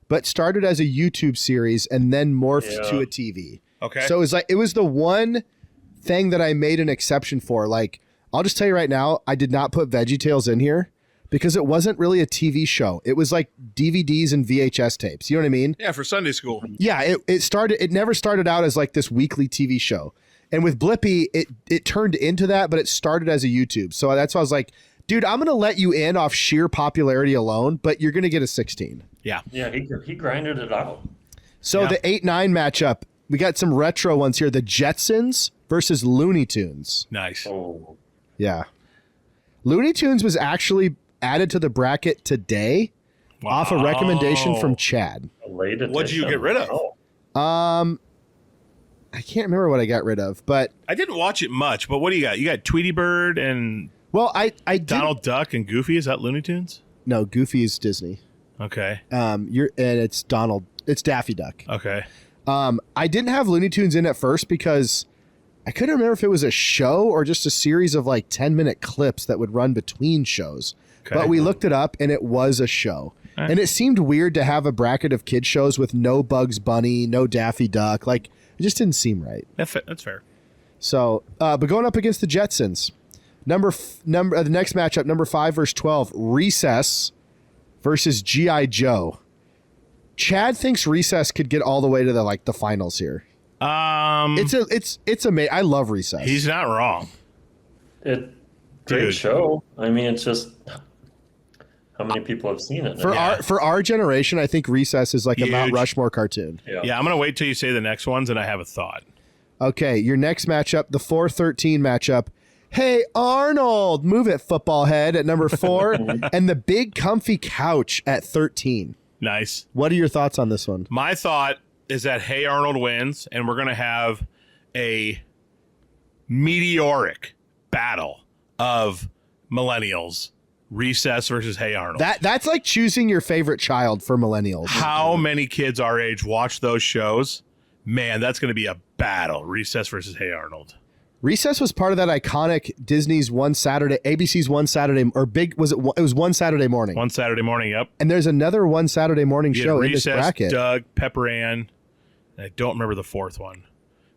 B: but started as a YouTube series and then morphed
C: Yeah.
B: to a TV.
A: Okay.
B: So it was the one thing that I made an exception for. Like, I'll just tell you right now, I did not put VeggieTales in here because it wasn't really a TV show. It was like DVDs and VHS tapes. You know what I mean?
A: yeah, for Sunday school.
B: Yeah, it never started out as like this weekly TV show. And with Blippi, it turned into that, but it started as a YouTube. So that's why I was like, Dude, I'm going to let you in off sheer popularity alone, but you're going to get a 16.
A: Yeah.
C: Yeah, he grinded it out.
B: So
A: Yeah.
B: the 8-9 matchup, we got some retro ones here. The Jetsons versus Looney Tunes.
A: Nice.
C: Oh,
B: Yeah. Looney Tunes was actually added to the bracket today off a recommendation from Chad.
C: a late edition.
A: What'd you get rid of?
C: Oh,
B: I can't remember what I got rid of, but
A: I didn't watch it much, but what do you got? You got Tweety Bird and
B: well, I did.
A: Donald Duck and Goofy. Is that Looney Tunes?
B: No, Goofy is Disney.
A: Okay.
B: And it's Daffy Duck.
A: Okay.
B: I didn't have Looney Tunes in at first because I couldn't remember if it was a show or just a series of like 10-minute clips that would run between shows.
A: Okay.
B: But we looked it up and it was a show.
A: All right.
B: And it seemed weird to have a bracket of kid shows with no Bugs Bunny, no Daffy Duck. Like, it just didn't seem right.
A: That's fair.
B: So, but going up against the Jetsons, the next matchup, number 5 versus 12, Recess versus G.I. Joe. Chad thinks Recess could get all the way to the finals here. It's amazing. I love Recess.
A: He's not wrong.
C: great
A: Dude.
C: show. I mean, it's just how many people have seen it?
B: For our generation, I think Recess is like a Mount
A: Huge.
B: Rushmore cartoon.
A: Yeah, I'm gonna wait till you say the next ones, and I have a thought.
B: Okay, your next matchup, the 4-13 matchup. Hey Arnold, move it, football head at number 4, and the big comfy couch at 13.
A: Nice.
B: What are your thoughts on this one?
A: My thought is that Hey Arnold wins, and we're gonna have a meteoric battle of millennials. Recess versus Hey Arnold.
B: That's like choosing your favorite child for millennials.
A: How many kids our age watch those shows? Man, that's going to be a battle. Recess versus Hey Arnold.
B: Recess was part of that iconic ABC's One Saturday, or big, it was One Saturday Morning.
A: One Saturday morning, yep.
B: And there's another One Saturday Morning
A: You had
B: show in this
A: Recess,
B: bracket.
A: Doug, Pepper Ann. And I don't remember the fourth one.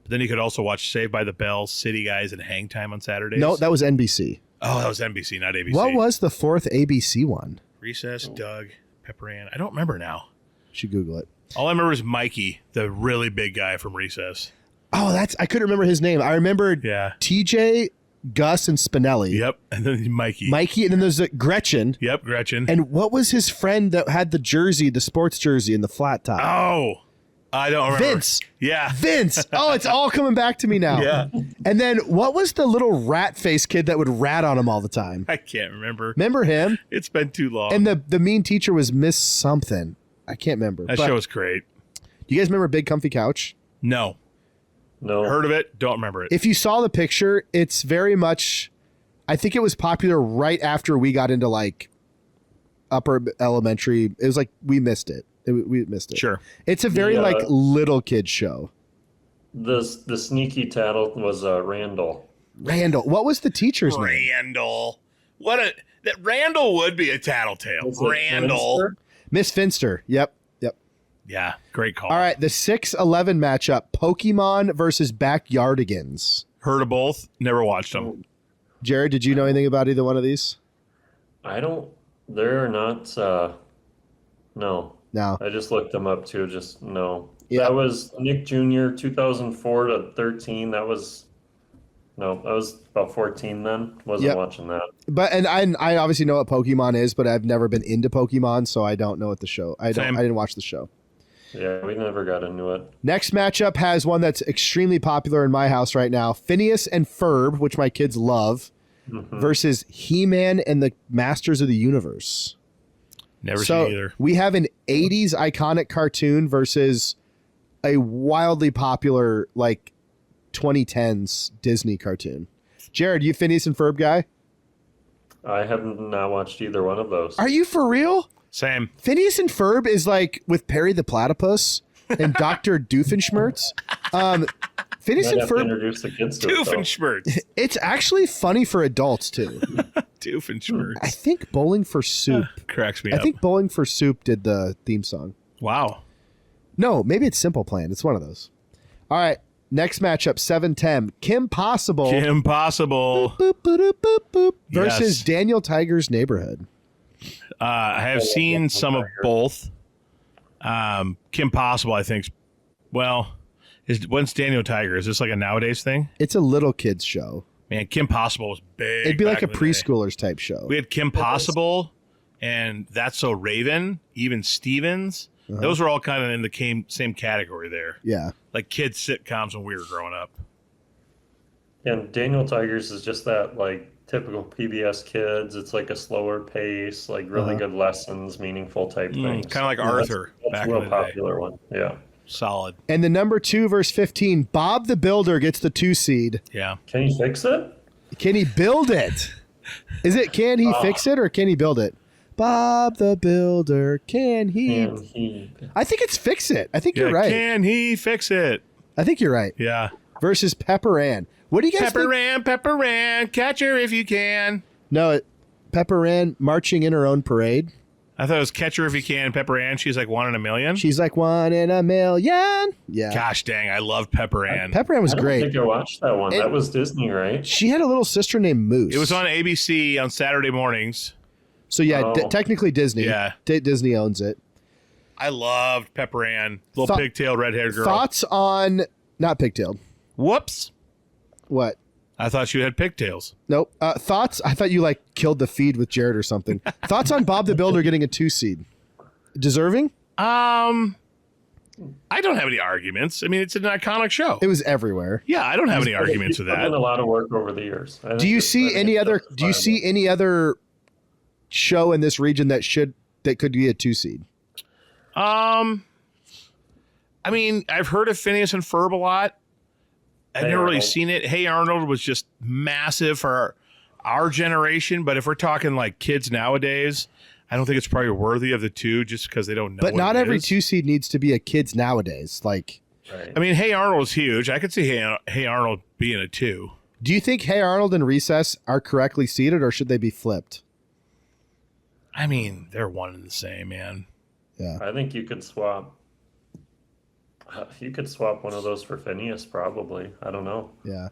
A: But then you could also watch Saved by the Bell, City Guys, and Hang Time on Saturdays.
B: No, that was NBC.
A: Oh, that was NBC, not ABC.
B: What was the fourth ABC one?
A: Recess, Doug, Pepper Ann. I don't remember now.
B: Should Google it.
A: All I remember is Mikey, the really big guy from Recess.
B: Oh, I couldn't remember his name. I remembered
A: Yeah.
B: TJ, Gus, and Spinelli.
A: Yep. And then Mikey.
B: Mikey, and then there's Gretchen.
A: Yep, Gretchen.
B: And what was his friend that had the jersey, the sports jersey, and the flat top?
A: Oh, I don't remember.
B: Vince.
A: Yeah.
B: Vince. Oh, it's all coming back to me now.
A: Yeah.
B: And then what was the little rat face kid that would rat on him all the time?
A: I can't remember.
B: Remember him?
A: It's been too long.
B: And the mean teacher was Miss something. I can't remember.
A: That
B: But
A: show was great.
B: do you guys remember Big Comfy Couch?
A: No.
C: No.
A: Heard of it, don't remember it.
B: If you saw the picture, it's very much, I think it was popular right after we got into like upper elementary. It was like we missed it. We missed it.
A: Sure.
B: It's a very
C: Yeah.
B: like little kid show.
C: The sneaky tattle was Randall.
B: Randall. What was the teacher's name?
A: Randall. That Randall would be a tattletale.
C: Was it
A: Randall.
C: Finster?
B: Miss Finster. Yep.
A: Yeah, great call.
B: All right. The 6-11 matchup, Pokemon versus Backyardigans.
A: Heard of both, never watched them.
B: Jared, did you know anything about either one of these?
C: I don't. They're not. No.
B: No.
C: I just looked them up too. Just no.
B: Yeah.
C: That was Nick Jr. 2004 to 13. That was. No, I was about 14 then. Wasn't
B: Yep.
C: watching that.
B: But I obviously know what Pokemon is, but I've never been into Pokemon, so I don't know what the show. I
A: Same.
B: didn't watch the show.
C: Yeah, we never got into it.
B: Next matchup has one that's extremely popular in my house right now. Phineas and Ferb, which my kids love, versus He-Man and the Masters of the Universe.
A: Never
B: So
A: seen either.
B: we have an 80s iconic cartoon versus a wildly popular like 2010s Disney cartoon. Jared, you Phineas and Ferb guy?
C: I have not watched either one of those.
B: Are you for real?
A: Same.
B: Phineas and Ferb is like with Perry the Platypus and Dr. Doofenshmirtz. Phineas
C: Might
B: and
C: have to
B: Ferb,
C: introduce the kids to it, though.
A: Doofenshmirtz.
B: it's actually funny for adults too. I
A: Doofenshmirtz.
B: think Bowling for Soup.
A: Cracks me
B: I
A: up.
B: think Bowling for Soup did the theme song.
A: Wow.
B: No, maybe it's Simple Plan. It's one of those. All right. Next matchup, 7-10. Kim Possible
A: Kim Possible.
B: boop, boop, boop, boop, boop, versus
A: Yes.
B: Daniel Tiger's Neighborhood.
A: I have seen some of both. Kim Possible, I think. When's Daniel Tiger? Is this like a nowadays thing?
B: It's a little kids show.
A: Man, Kim Possible was big.
B: It'd be like
A: back
B: a
A: in the day.
B: preschoolers type show.
A: We had Kim Possible and That's So Raven, even Stevens. Those were all kind of in the same category there.
B: Yeah.
A: Like kids sitcoms when we were growing up.
C: And Daniel Tigers is just that like typical PBS Kids. It's like a slower pace, like really good lessons, meaningful type things.
A: Kind of like Arthur
C: That's
A: back
C: a real
A: in the day.
C: popular one. Yeah.
A: Solid.
B: And the number 2 verse 15, Bob the Builder gets the 2 seed.
A: Yeah.
C: Can you fix it?
B: Can he build it? Can he fix it or can he build it? Bob the Builder, can he? I think it's fix it. I think you're right.
A: Can he fix it?
B: I think you're right.
A: Yeah.
B: Versus Pepper Ann. What do you guys think?
A: Pepper Ann, catch her if you can.
B: No, Pepper Ann marching in her own parade.
A: I thought it was catch her if you can. Pepper Ann, she's like 1 in a million.
B: She's like 1 in a million. Yeah.
A: Gosh dang, I love Pepper Ann.
B: Pepper Ann was
C: I don't
B: great.
C: think I watched that one. That was Disney, right?
B: She had a little sister named Moose.
A: It was on ABC on Saturday mornings.
B: So yeah,
C: Oh.
B: technically Disney.
A: Yeah.
B: Disney owns it.
A: I loved Pepper Ann, little pigtailed red-haired girl.
B: Thoughts on not pigtailed?
A: Whoops!
B: What?
A: I thought she had pigtails.
B: Nope. Thoughts? I thought you like killed the feed with Jared or something. Thoughts on Bob the Builder getting a 2 seed? Deserving?
A: I don't have any arguments. I mean, it's an iconic show.
B: It was everywhere.
A: Yeah, I don't have any arguments with
C: He's put in
A: that.
C: a lot of work over the years. I
B: Do
C: think
B: you
C: it's- I
B: see
C: think
B: any
C: it's
B: other? Do you see
C: justifiable.
B: any other show in this region that could be a 2 seed?
A: I mean, I've heard of Phineas and Ferb a lot. I've
C: Hey
A: never really
C: Arnold.
A: seen it. Hey Arnold was just massive for our generation, but if we're talking like kids nowadays, I don't think it's probably worthy of the 2 just because they don't know.
B: But
A: what
B: not
A: it
B: every
A: is.
B: 2 seed needs to be a kids nowadays. Like,
C: Right.
A: I mean, Hey Arnold is huge. I could see Hey Arnold being a 2.
B: do you think Hey Arnold and Recess are correctly seated, or should they be flipped?
A: I mean, they're one and the same, man.
B: Yeah.
C: I think you could swap. You could swap one of those for Phineas, probably. I don't know.
B: Yeah.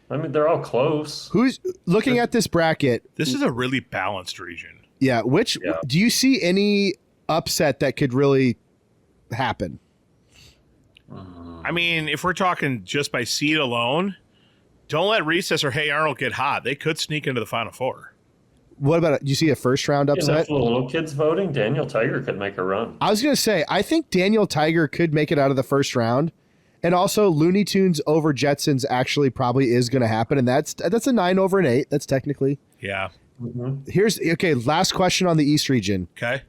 C: I mean, they're all close.
B: Who's looking at this bracket?
A: This is a really balanced region.
B: Yeah. Which
C: Yeah.
B: do you see any upset that could really happen?
A: I mean, if we're talking just by seed alone, don't let Recess or Hey Arnold get hot. They could sneak into the Final Four.
B: What about? Do you see a first round
C: And
B: upset?
C: if the little kids voting, Daniel Tiger could make a run.
B: I was gonna say I think Daniel Tiger could make it out of the first round, and also Looney Tunes over Jetsons actually probably is going to happen, and that's a 9 over an 8. That's technically.
A: Yeah.
B: Here's okay. Last question on the East region:
A: Okay.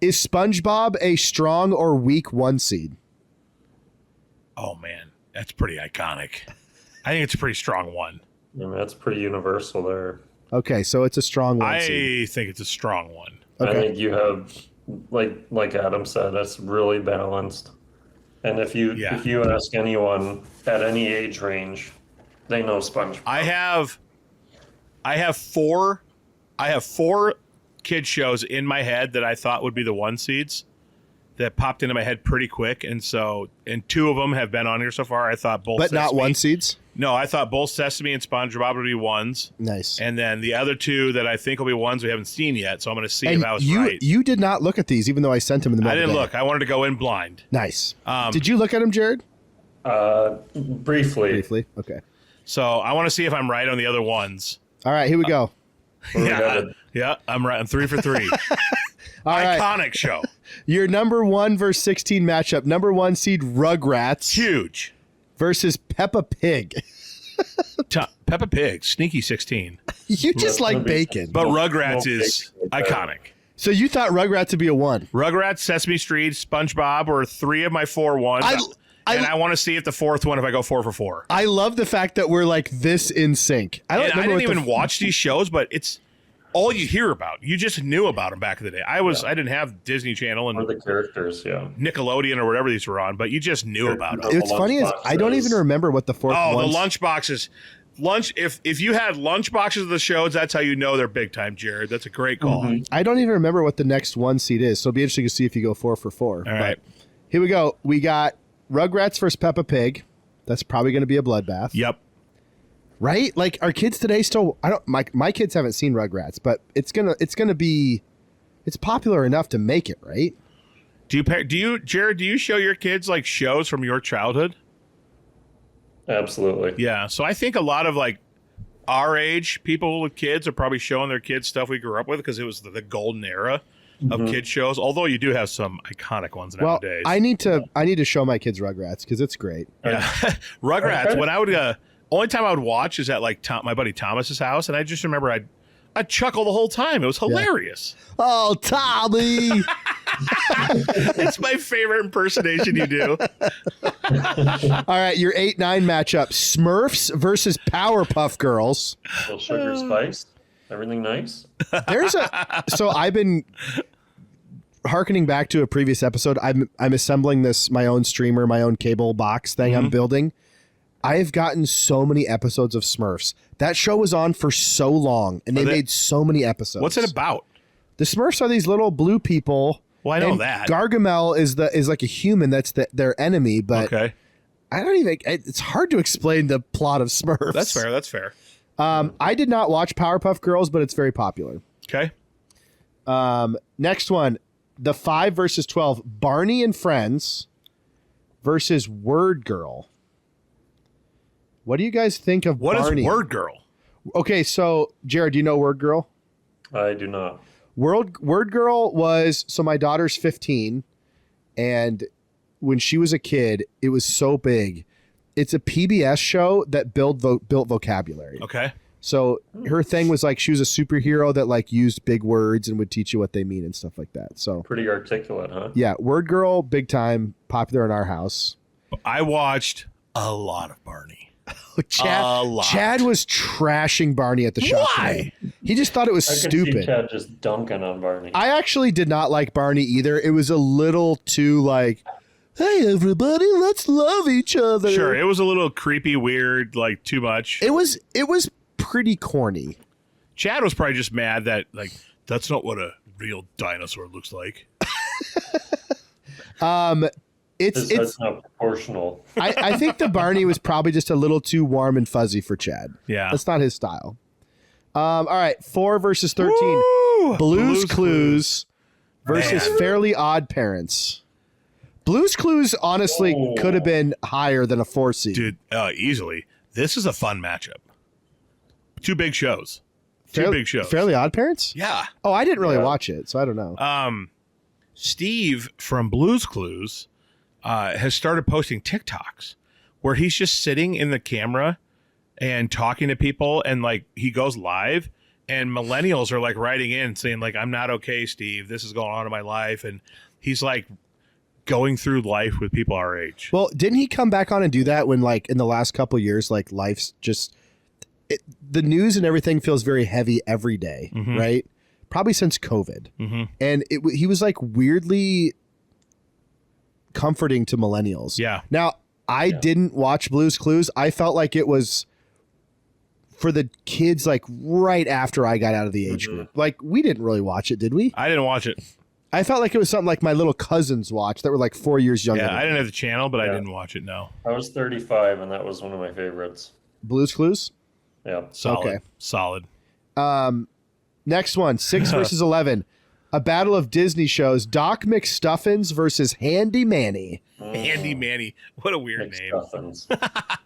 B: is SpongeBob a strong or weak 1 seed?
A: Oh, man. That's pretty iconic. I think it's a pretty strong one.
C: I mean, that's pretty universal there.
B: Okay, so it's a strong 1 seed.
A: I think it's a strong one.
C: I
B: Okay.
C: think you have, like Adam said, that's really balanced. And if you ask anyone at any age range, they know SpongeBob.
A: I have four kid shows in my head that I thought would be the 1 seeds that popped into my head pretty quick, and 2 of them have been on here so far. I thought both,
B: But not
A: Sesame-
B: 1 seeds.
A: No, I thought both Sesame and SpongeBob would be 1s,
B: Nice.
A: and then the other 2 that I think will be 1s we haven't seen yet. So I'm going to see
B: And
A: if I was
B: you
A: right.
B: you did not look at these, even though I sent them in the middle
A: I
B: of
A: didn't
B: the day.
A: look. I wanted to go in blind.
B: Nice.
A: Um,
B: Did you look at them, Jared?
C: Briefly.
B: Briefly. Okay.
A: So I want to see if I'm right on the other ones.
B: All right. Here we go.
A: Yeah, I'm right. I'm 3 for 3.
B: All right.
A: Iconic show.
B: Your number 1 versus 16 matchup. Number 1 seed Rugrats
A: Huge.
B: versus Peppa Pig.
A: Peppa Pig, sneaky 16.
B: You just like bacon.
A: But Rugrats is
C: bacon right there.
A: iconic.
B: So you thought Rugrats would be a 1.
A: Rugrats, Sesame Street, SpongeBob were 3 of my 4 ones. And I want to see if the 4th one, if I go 4 for 4.
B: I love the fact that we're like this in sync. I don't
A: And I
B: remember
A: didn't
B: what
A: even watch these shows, but it's all you hear about. You just knew about them back in the day. I didn't have Disney Channel
C: Or
A: and
C: the characters, yeah.
A: Nickelodeon or whatever these were on, but you just knew about them.
B: It's funny is I don't even remember what the 4th
A: Oh,
B: one.
A: the lunch boxes. If you had lunch boxes of the shows, that's how you know they're big time, Jared. That's a great call.
B: I don't even remember what the next 1 seed is. So it'll be interesting to see if you go 4 for 4.
A: All right.
B: Here we go. We got Rugrats versus Peppa Pig. That's probably going to be a bloodbath.
A: Yep.
B: Right? Like our kids today still my kids haven't seen Rugrats, but it's popular enough to make it, right?
A: Jared, do you show your kids like shows from your childhood?
C: Absolutely.
A: Yeah. So I think a lot of like our age people with kids are probably showing their kids stuff we grew up with because it was the golden era of kid shows. Although you do have some iconic ones
B: Well,
A: nowadays.
B: I need to show my kids Rugrats because it's great.
A: Yeah. Rugrats. When I would only time I would watch is at like my buddy Thomas's house, and I just remember I'd chuckle the whole time. It was hilarious.
B: Oh, Tommy!
A: It's my favorite impersonation you do.
B: All right, your 8-9 matchup: Smurfs versus Powerpuff Girls.
C: Little sugar spice. Everything nice.
B: So I've been hearkening back to a previous episode. I'm assembling my own streamer, my own cable box thing I'm building. I've gotten so many episodes of Smurfs. That show was on for so long, and they made so many episodes.
A: What's it about?
B: The Smurfs are these little blue people.
A: Well, I know that.
B: Gargamel is like a human that's their enemy, but
A: okay.
B: I don't even. It's hard to explain the plot of Smurfs.
A: That's fair. That's fair.
B: I did not watch Powerpuff Girls, but it's very popular.
A: Okay.
B: Next one, the 5 versus 12, Barney and Friends versus Word Girl. What do you guys think of
A: What
B: Barney?
A: is Word Girl?
B: Okay, so Jared, do you know Word Girl?
C: I do not.
B: Word Girl was, so my daughter's 15, and when she was a kid, it was so big. It's a PBS show that built vocabulary.
A: Okay.
B: So her thing was like she was a superhero that like used big words and would teach you what they mean and stuff like that. So
C: Pretty articulate, huh?
B: yeah, Word Girl, big time, popular in our house.
A: I watched a lot of Barney.
B: Chad was trashing Barney at the shop.
A: Why?
B: Today. He just thought it was
C: I could
B: stupid.
C: see Chad just dunking on Barney.
B: I actually did not like Barney either. It was a little too like, hey everybody, let's love each other.
A: Sure, it was a little creepy, weird, like too much.
B: It was pretty corny.
A: Chad was probably just mad that like that's not what a real dinosaur looks like.
C: It's not proportional.
B: I think the Barney was probably just a little too warm and fuzzy for Chad.
A: Yeah.
B: That's not his style. All right, 4 versus 13.
A: Woo!
B: Blues Clues versus
A: Man.
B: Fairly Odd Parents. Blues Clues honestly could have been higher than a 4 seed.
A: Dude, easily. This is a fun matchup. Two big shows. Two big shows.
B: Fairly Odd Parents?
A: Yeah.
B: Oh, I didn't really watch it, so I don't know.
A: Steve from Blues Clues has started posting TikToks where he's just sitting in the camera and talking to people, and like he goes live, and millennials are like writing in saying like, I'm not okay, Steve, this is going on in my life, and he's like going through life with people our age.
B: Well, didn't he come back on and do that when like in the last couple of years, like life's just the news and everything feels very heavy every day, right? Probably since COVID. And he was like weirdly comforting to millennials.
A: Yeah.
B: Now, I didn't watch Blues Clues. I felt like it was for the kids like right after I got out of the age group. Like we didn't really watch it, did we?
A: I didn't watch it.
B: I felt like it was something like my little cousins watched that were like 4 years younger.
A: Yeah, I didn't have the channel, but I didn't watch it, no.
C: I was 35, and that was one of my favorites.
B: Blues Clues?
C: Yeah.
A: Solid.
B: Okay.
A: Solid.
B: Next one, 6 versus 11. A battle of Disney shows. Doc McStuffins versus Handy Manny.
A: Handy Manny. What a weird name.
C: Stuffins.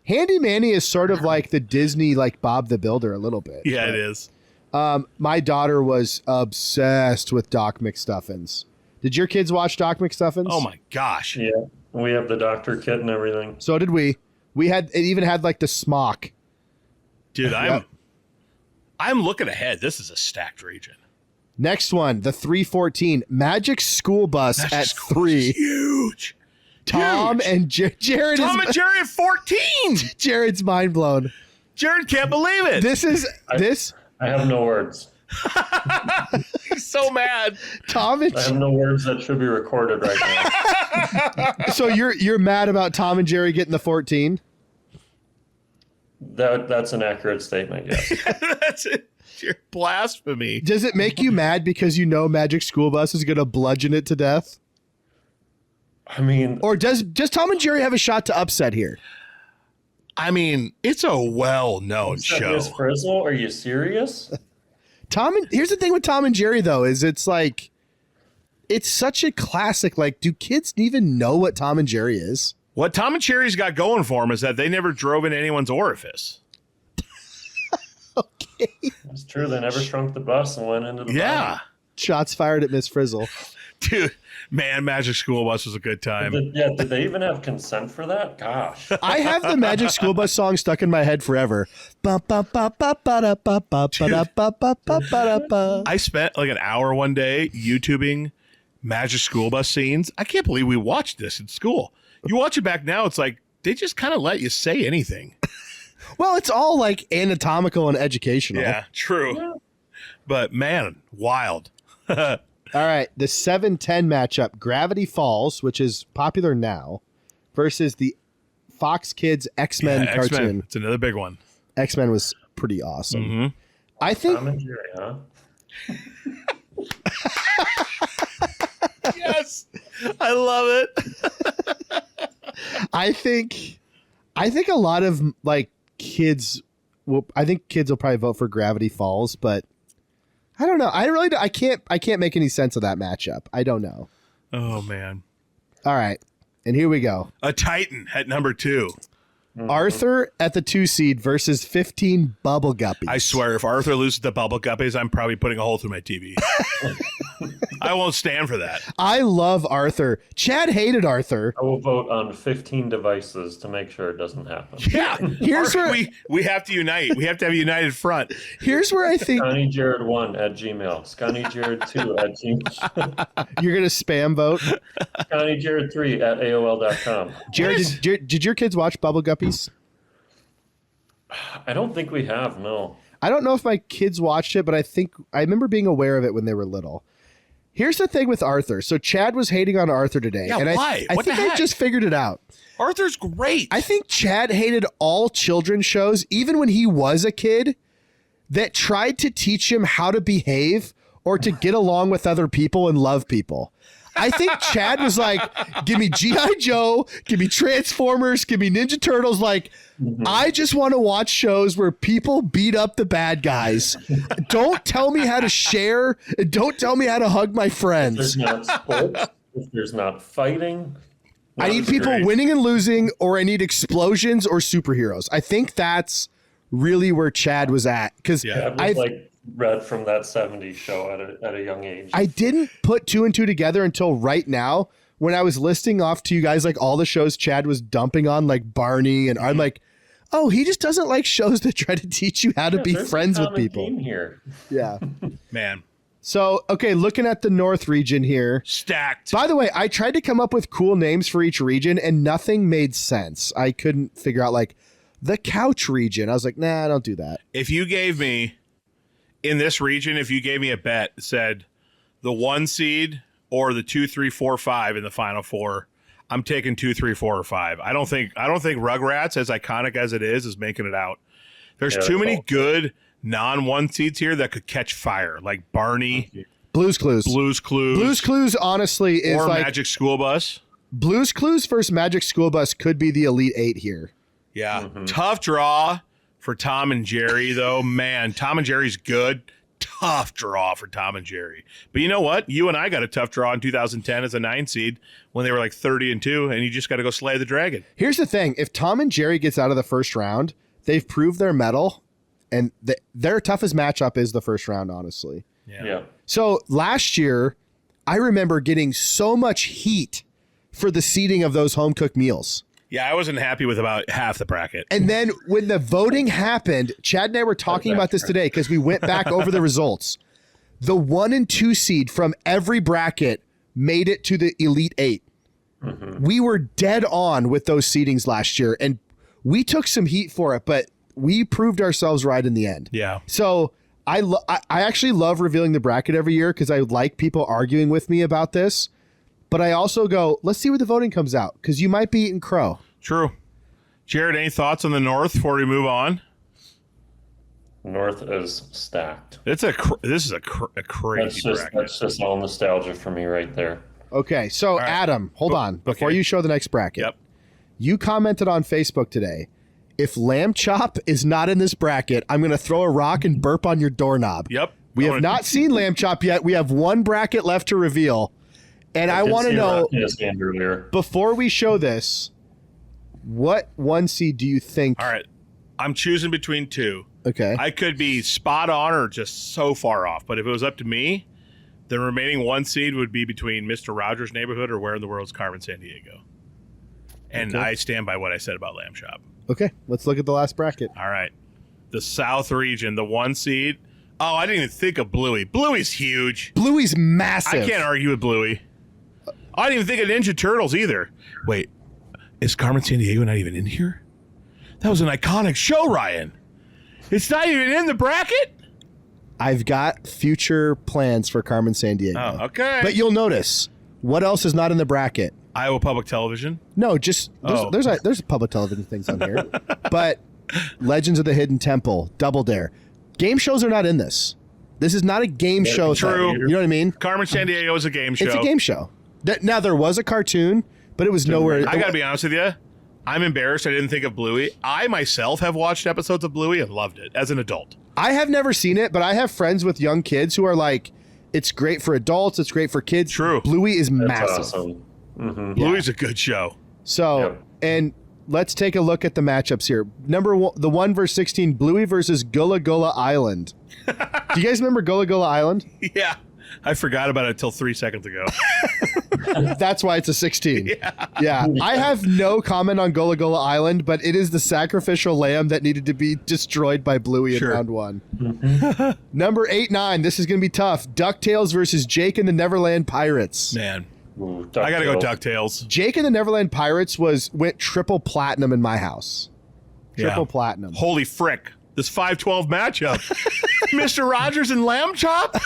B: Handy Manny is sort of like the Disney, like Bob the Builder a little bit.
A: Yeah, it is.
B: My daughter was obsessed with Doc McStuffins. Did your kids watch Doc McStuffins?
A: Oh my gosh.
C: Yeah. We have the doctor kit and everything.
B: So did we. It even had like the smock.
A: Dude, I'm looking ahead. This is a stacked region.
B: Next one, the 314 Magic School Bus at 3.
A: Huge.
B: Tom
A: Huge.
B: and Jared.
A: Tom and Jerry at 14.
B: Jared's mind blown.
A: Jared can't believe it.
C: I have no words.
A: He's so mad.
B: Tom and
C: I have no words that should be recorded right now.
B: So you're mad about Tom and Jerry getting the 14?
C: That's an accurate statement, yes.
A: That's it. You're blasphemy.
B: Does it make you mad because you know Magic School Bus is going to bludgeon it to death?
C: I mean...
B: Or does Tom and Jerry have a shot to upset here?
A: I mean, it's a well-known show.
C: Miss Frizzle, are you serious?
B: Here's the thing with Tom and Jerry, though, is it's like, it's such a classic. Like, do kids even know what Tom and Jerry is?
A: What Tom and Jerry's got going for them is that they never drove in anyone's orifice.
B: Okay.
C: It's true. They never shrunk the bus and went into the body.
B: Shots fired at Miss Frizzle.
A: Dude, man, Magic School Bus was a good time.
C: Did they even have consent for that? Gosh.
B: I have the Magic School Bus song stuck in my head forever.
A: I spent like an hour one day YouTubing Magic School Bus scenes. I can't believe we watched this in school. You watch it back now, it's like they just kind of let you say anything.
B: Well, it's all like anatomical and educational.
A: Yeah, true. Yeah. But man, wild.
B: All right, the 7-10 matchup, Gravity Falls, which is popular now, versus the Fox Kids X-Men cartoon.
A: X-Men. It's another big one.
B: X-Men was pretty awesome.
A: Mm-hmm.
B: I think.
C: Tom and Jerry, huh?
A: Yes, I love it.
B: I think a lot of like kids will. I think kids will probably vote for Gravity Falls, but I don't know. I can't make any sense of that matchup. I don't know.
A: Oh man.
B: All right, and here we go.
A: A Titan at number 2.
C: Mm-hmm.
B: Arthur at the 2 seed versus 15 Bubble Guppies.
A: I swear, if Arthur loses the Bubble Guppies, I'm probably putting a hole through my TV. I won't stand for that.
B: I love Arthur. Chad hated Arthur.
C: I will vote on 15 devices to make sure it doesn't happen.
A: Yeah, here's where we have to unite. We have to have a united front.
B: Here's where I think
C: SconnieJared1 at Gmail. SconnieJared2 at Gmail.
B: You're gonna spam vote.
C: SconnieJared3 at AOL.com.
B: Jared, did your kids watch Bubble Guppies?
C: I don't think we have, no.
B: I don't know if my kids watched it, but I remember being aware of it when they were little. Here's the thing with Arthur. So Chad was hating on Arthur today.
A: Yeah,
B: and
A: why?
B: I think I just figured it out.
A: Arthur's great.
B: I think Chad hated all children's shows, even when he was a kid, that tried to teach him how to behave or to get along with other people and love people. I think Chad was like, give me G.I. Joe, give me Transformers, give me Ninja Turtles. Like, I just want to watch shows where people beat up the bad guys. Don't tell me how to share. And don't tell me how to hug my friends.
C: If there's not sports, if there's not fighting.
B: I need people winning and losing, or I need explosions or superheroes. I think that's really where Chad was at. Because
C: I like read from that 70s show at a young age.
B: I didn't put 2 and 2 together until right now when I was listing off to you guys like all the shows Chad was dumping on, like Barney, and I'm like, oh, he just doesn't like shows that try to teach you how to be friends with people.
C: Here.
B: Yeah.
A: Man.
B: So, okay, looking at the North region here.
A: Stacked.
B: By the way, I tried to come up with cool names for each region and nothing made sense. I couldn't figure out like the couch region. I was like, nah, don't do that.
A: If you gave me in this region, if you gave me a bet that said the 1 seed or the 2, 3, 4, 5 in the final 4, I'm taking 2, 3, 4, or 5. I don't think Rugrats, as iconic as it is making it out. There's too many good non-1 seeds here that could catch fire, like Barney,
B: Blue's Clues.
A: Blue's Clues,
B: honestly, is
A: or
B: like
A: Magic School Bus.
B: Blue's Clues versus Magic School Bus could be the Elite 8 here.
A: Yeah, tough draw for Tom and Jerry, though. Man, Tom and Jerry's good. Tough draw for Tom and Jerry. But you know what? You and I got a tough draw in 2010 as a 9 seed when they were like 30-2, and you just got to go slay the dragon.
B: Here's the thing. If Tom and Jerry gets out of the first round, they've proved their mettle, and their toughest matchup is the first round, honestly.
C: Yeah.
B: So last year, I remember getting so much heat for the seating of those home-cooked meals.
A: Yeah, I wasn't happy with about half the bracket.
B: And then when the voting happened, Chad and I were talking about this today because we went back over the results. The 1 and 2 seed from every bracket made it to the Elite 8. We were dead on with those seedings last year, and we took some heat for it, but we proved ourselves right in the end.
A: Yeah.
B: So I actually love revealing the bracket every year because I like people arguing with me about this. But I also go, let's see where the voting comes out, because you might be eating crow.
A: True. Jared, any thoughts on the North before we move on?
C: North is stacked.
A: This is a crazy bracket.
C: That's just all nostalgia for me right there.
B: Okay, so right. Adam, hold on. Before you show the next bracket, you commented on Facebook today, if lamb chop is not in this bracket, I'm going to throw a rock and burp on your doorknob.
A: Yep.
B: We have not seen lamb chop yet. We have 1 bracket left to reveal. And I want to know, before we show this, What one seed do you think?
A: All right. I'm choosing between two.
B: Okay.
A: I could be spot on or just so far off. But if it was up to me, the remaining one seed would be between Mr. Rogers' Neighborhood or Where in the World's Carmen Sandiego. And I stand by what I said about Lamb Chop.
B: Okay. Let's look at the last bracket.
A: All right. The South region, the one seed. Oh, I didn't even think of Bluey. Bluey's huge.
B: Bluey's massive.
A: I can't argue with Bluey. I didn't even think of Ninja Turtles either. Wait, is Carmen Sandiego not even in here? That was an iconic show, Ryan. It's not even in the bracket?
B: I've got future plans for Carmen Sandiego.
A: Oh, okay.
B: But you'll notice, what else is not in the bracket?
A: Iowa Public Television?
B: No, just there's public television things on here. But Legends of the Hidden Temple, Double Dare. Game shows are not in this. This is not a game show.
A: True.
B: You know what I mean?
A: Carmen Sandiego is a game show.
B: It's a game show. Now, there was a cartoon, but it was nowhere.
A: I got to be honest with you. I'm embarrassed I didn't think of Bluey. I myself have watched episodes of Bluey and loved it as an adult.
B: I have never seen it, but I have friends with young kids who are like, it's great for adults, it's great for kids.
A: True.
B: Bluey is
C: That's
B: massive.
C: awesome. Mm-hmm.
A: Bluey's a good show.
B: So,
C: Yep.
B: and let's take a look at the matchups here. Number one, the 1 versus 16, Bluey versus Gullah Gullah Island. Do you guys remember Gullah Gullah Island?
A: Yeah. I forgot about it until 3 seconds ago.
B: That's why it's a 16. Yeah. I have no comment on Gullah Gullah Island, but it is the sacrificial lamb that needed to be destroyed by Bluey in round 1.
C: Mm-hmm.
B: Number 8, 9. This is going to be tough. DuckTales versus Jake and the Neverland Pirates.
A: Man.
C: Ooh,
A: I got to go
C: DuckTales.
A: DuckTales.
B: Jake and the Neverland Pirates went triple platinum in my house. Triple platinum.
A: Holy frick. This 5-12 matchup. Mr. Rogers and Lamb Chop?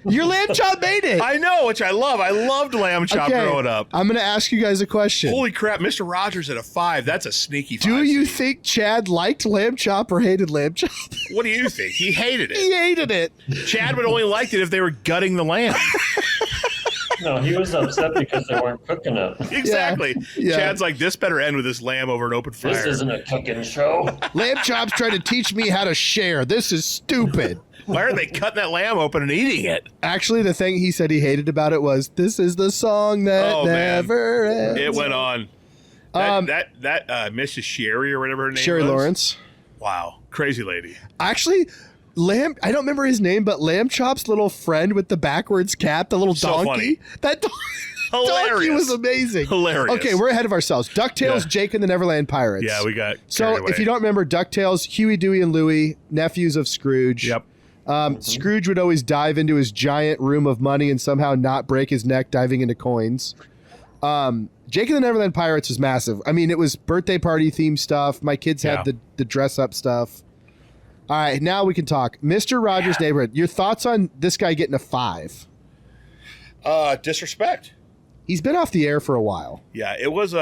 B: Your lamb chop made it.
A: I know, which I love. I loved Lamb Chop growing up.
B: I'm going to ask you guys a question.
A: Holy crap, Mr. Rogers at a 5. That's a sneaky 5.
B: Do you think Chad liked lamb chop or hated lamb chop?
A: What do you think? He hated it.
B: He hated it.
A: Chad would only liked it if they were gutting the lamb.
C: No, he was upset because they weren't cooking it.
A: Exactly.
B: Yeah.
A: Chad's like, this better end with this lamb over an open fire.
C: This isn't a cooking show.
B: Lamb chop's trying to teach me how to share. This is stupid.
A: Why are they cutting that lamb open and eating it?
B: Actually, the thing he said he hated about it was, this is the song that never ends.
A: It went on. That Mrs. Sherry or whatever her name
B: Sherry
A: was.
B: Lawrence.
A: Wow. Crazy lady.
B: Actually, I don't remember his name, but Lamb Chop's little friend with the backwards cap, the little
A: So
B: donkey.
A: funny.
B: That donkey
A: Hilarious.
B: was amazing.
A: Hilarious.
B: Okay, we're ahead of ourselves. DuckTales,
A: Yeah.
B: Jake and the Neverland Pirates.
A: Yeah, we got
B: So
A: carried away.
B: if you don't remember DuckTales, Huey, Dewey, and Louie, nephews of Scrooge.
A: Yep.
B: Scrooge would always dive into his giant room of money and somehow not break his neck diving into coins. Jake and the Neverland Pirates was massive. I mean, it was birthday party themed stuff. My kids had the dress up stuff. All right, now we can talk. Mr. Rogers' Neighborhood. Your thoughts on this guy getting a 5?
A: Disrespect.
B: He's been off the air for a while.
A: Yeah, it was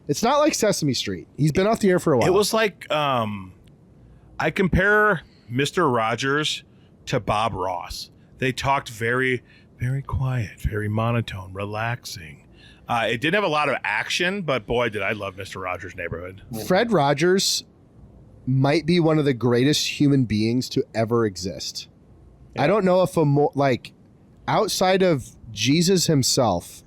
B: It's not like Sesame Street. He's been off the air for a while.
A: It was like I compare Mr. Rogers to Bob Ross. They talked very, very quiet, very monotone, relaxing. It didn't have a lot of action, but boy, did I love Mr. Rogers' Neighborhood.
B: Fred Rogers might be one of the greatest human beings to ever exist. I don't know if outside of Jesus himself,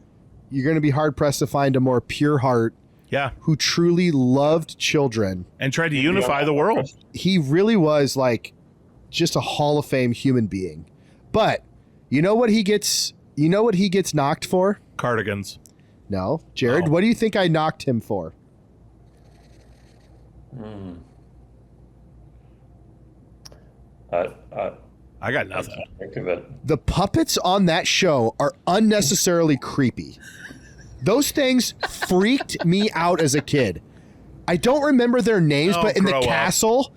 B: you're going to be hard pressed to find a more pure heart
A: Yeah,
B: who truly loved children.
A: and tried to unify the world.
B: He really was like just a Hall of Fame human being. But you know what he gets? You know what he gets knocked for?
A: Cardigans.
B: No, Jared.
A: Oh.
B: What do you think I knocked him for?
A: I got nothing.
C: Think of it.
B: The puppets on that show are unnecessarily creepy. Those things freaked me out as a kid. I don't remember their names,
A: Oh,
B: but in the
A: grow up.
B: castle,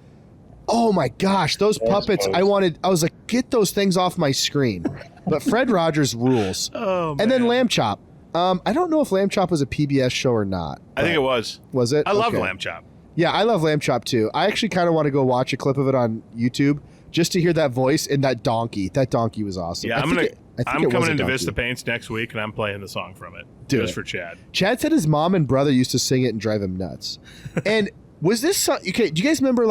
B: oh my gosh, those puppets! I was like, get those things off my screen. But Fred Rogers rules.
A: Oh,
B: And then
A: man.
B: Lamb Chop. I don't know if Lamb Chop was a PBS show or not.
A: I think it was.
B: Was it?
A: I love
B: Okay.
A: Lamb Chop.
B: Yeah, I love Lamb Chop too. I actually kind of want to go watch a clip of it on YouTube just to hear that voice and that donkey. That donkey was awesome.
A: Yeah,
B: I
A: I'm
B: think it was
A: coming
B: a
A: into
B: donkey.
A: Vista Paints next week, and I'm playing the song from it.
B: Do
A: just
B: it.
A: for Chad.
B: Chad said his mom and brother used to sing it and drive him nuts. And was this okay? Do you guys remember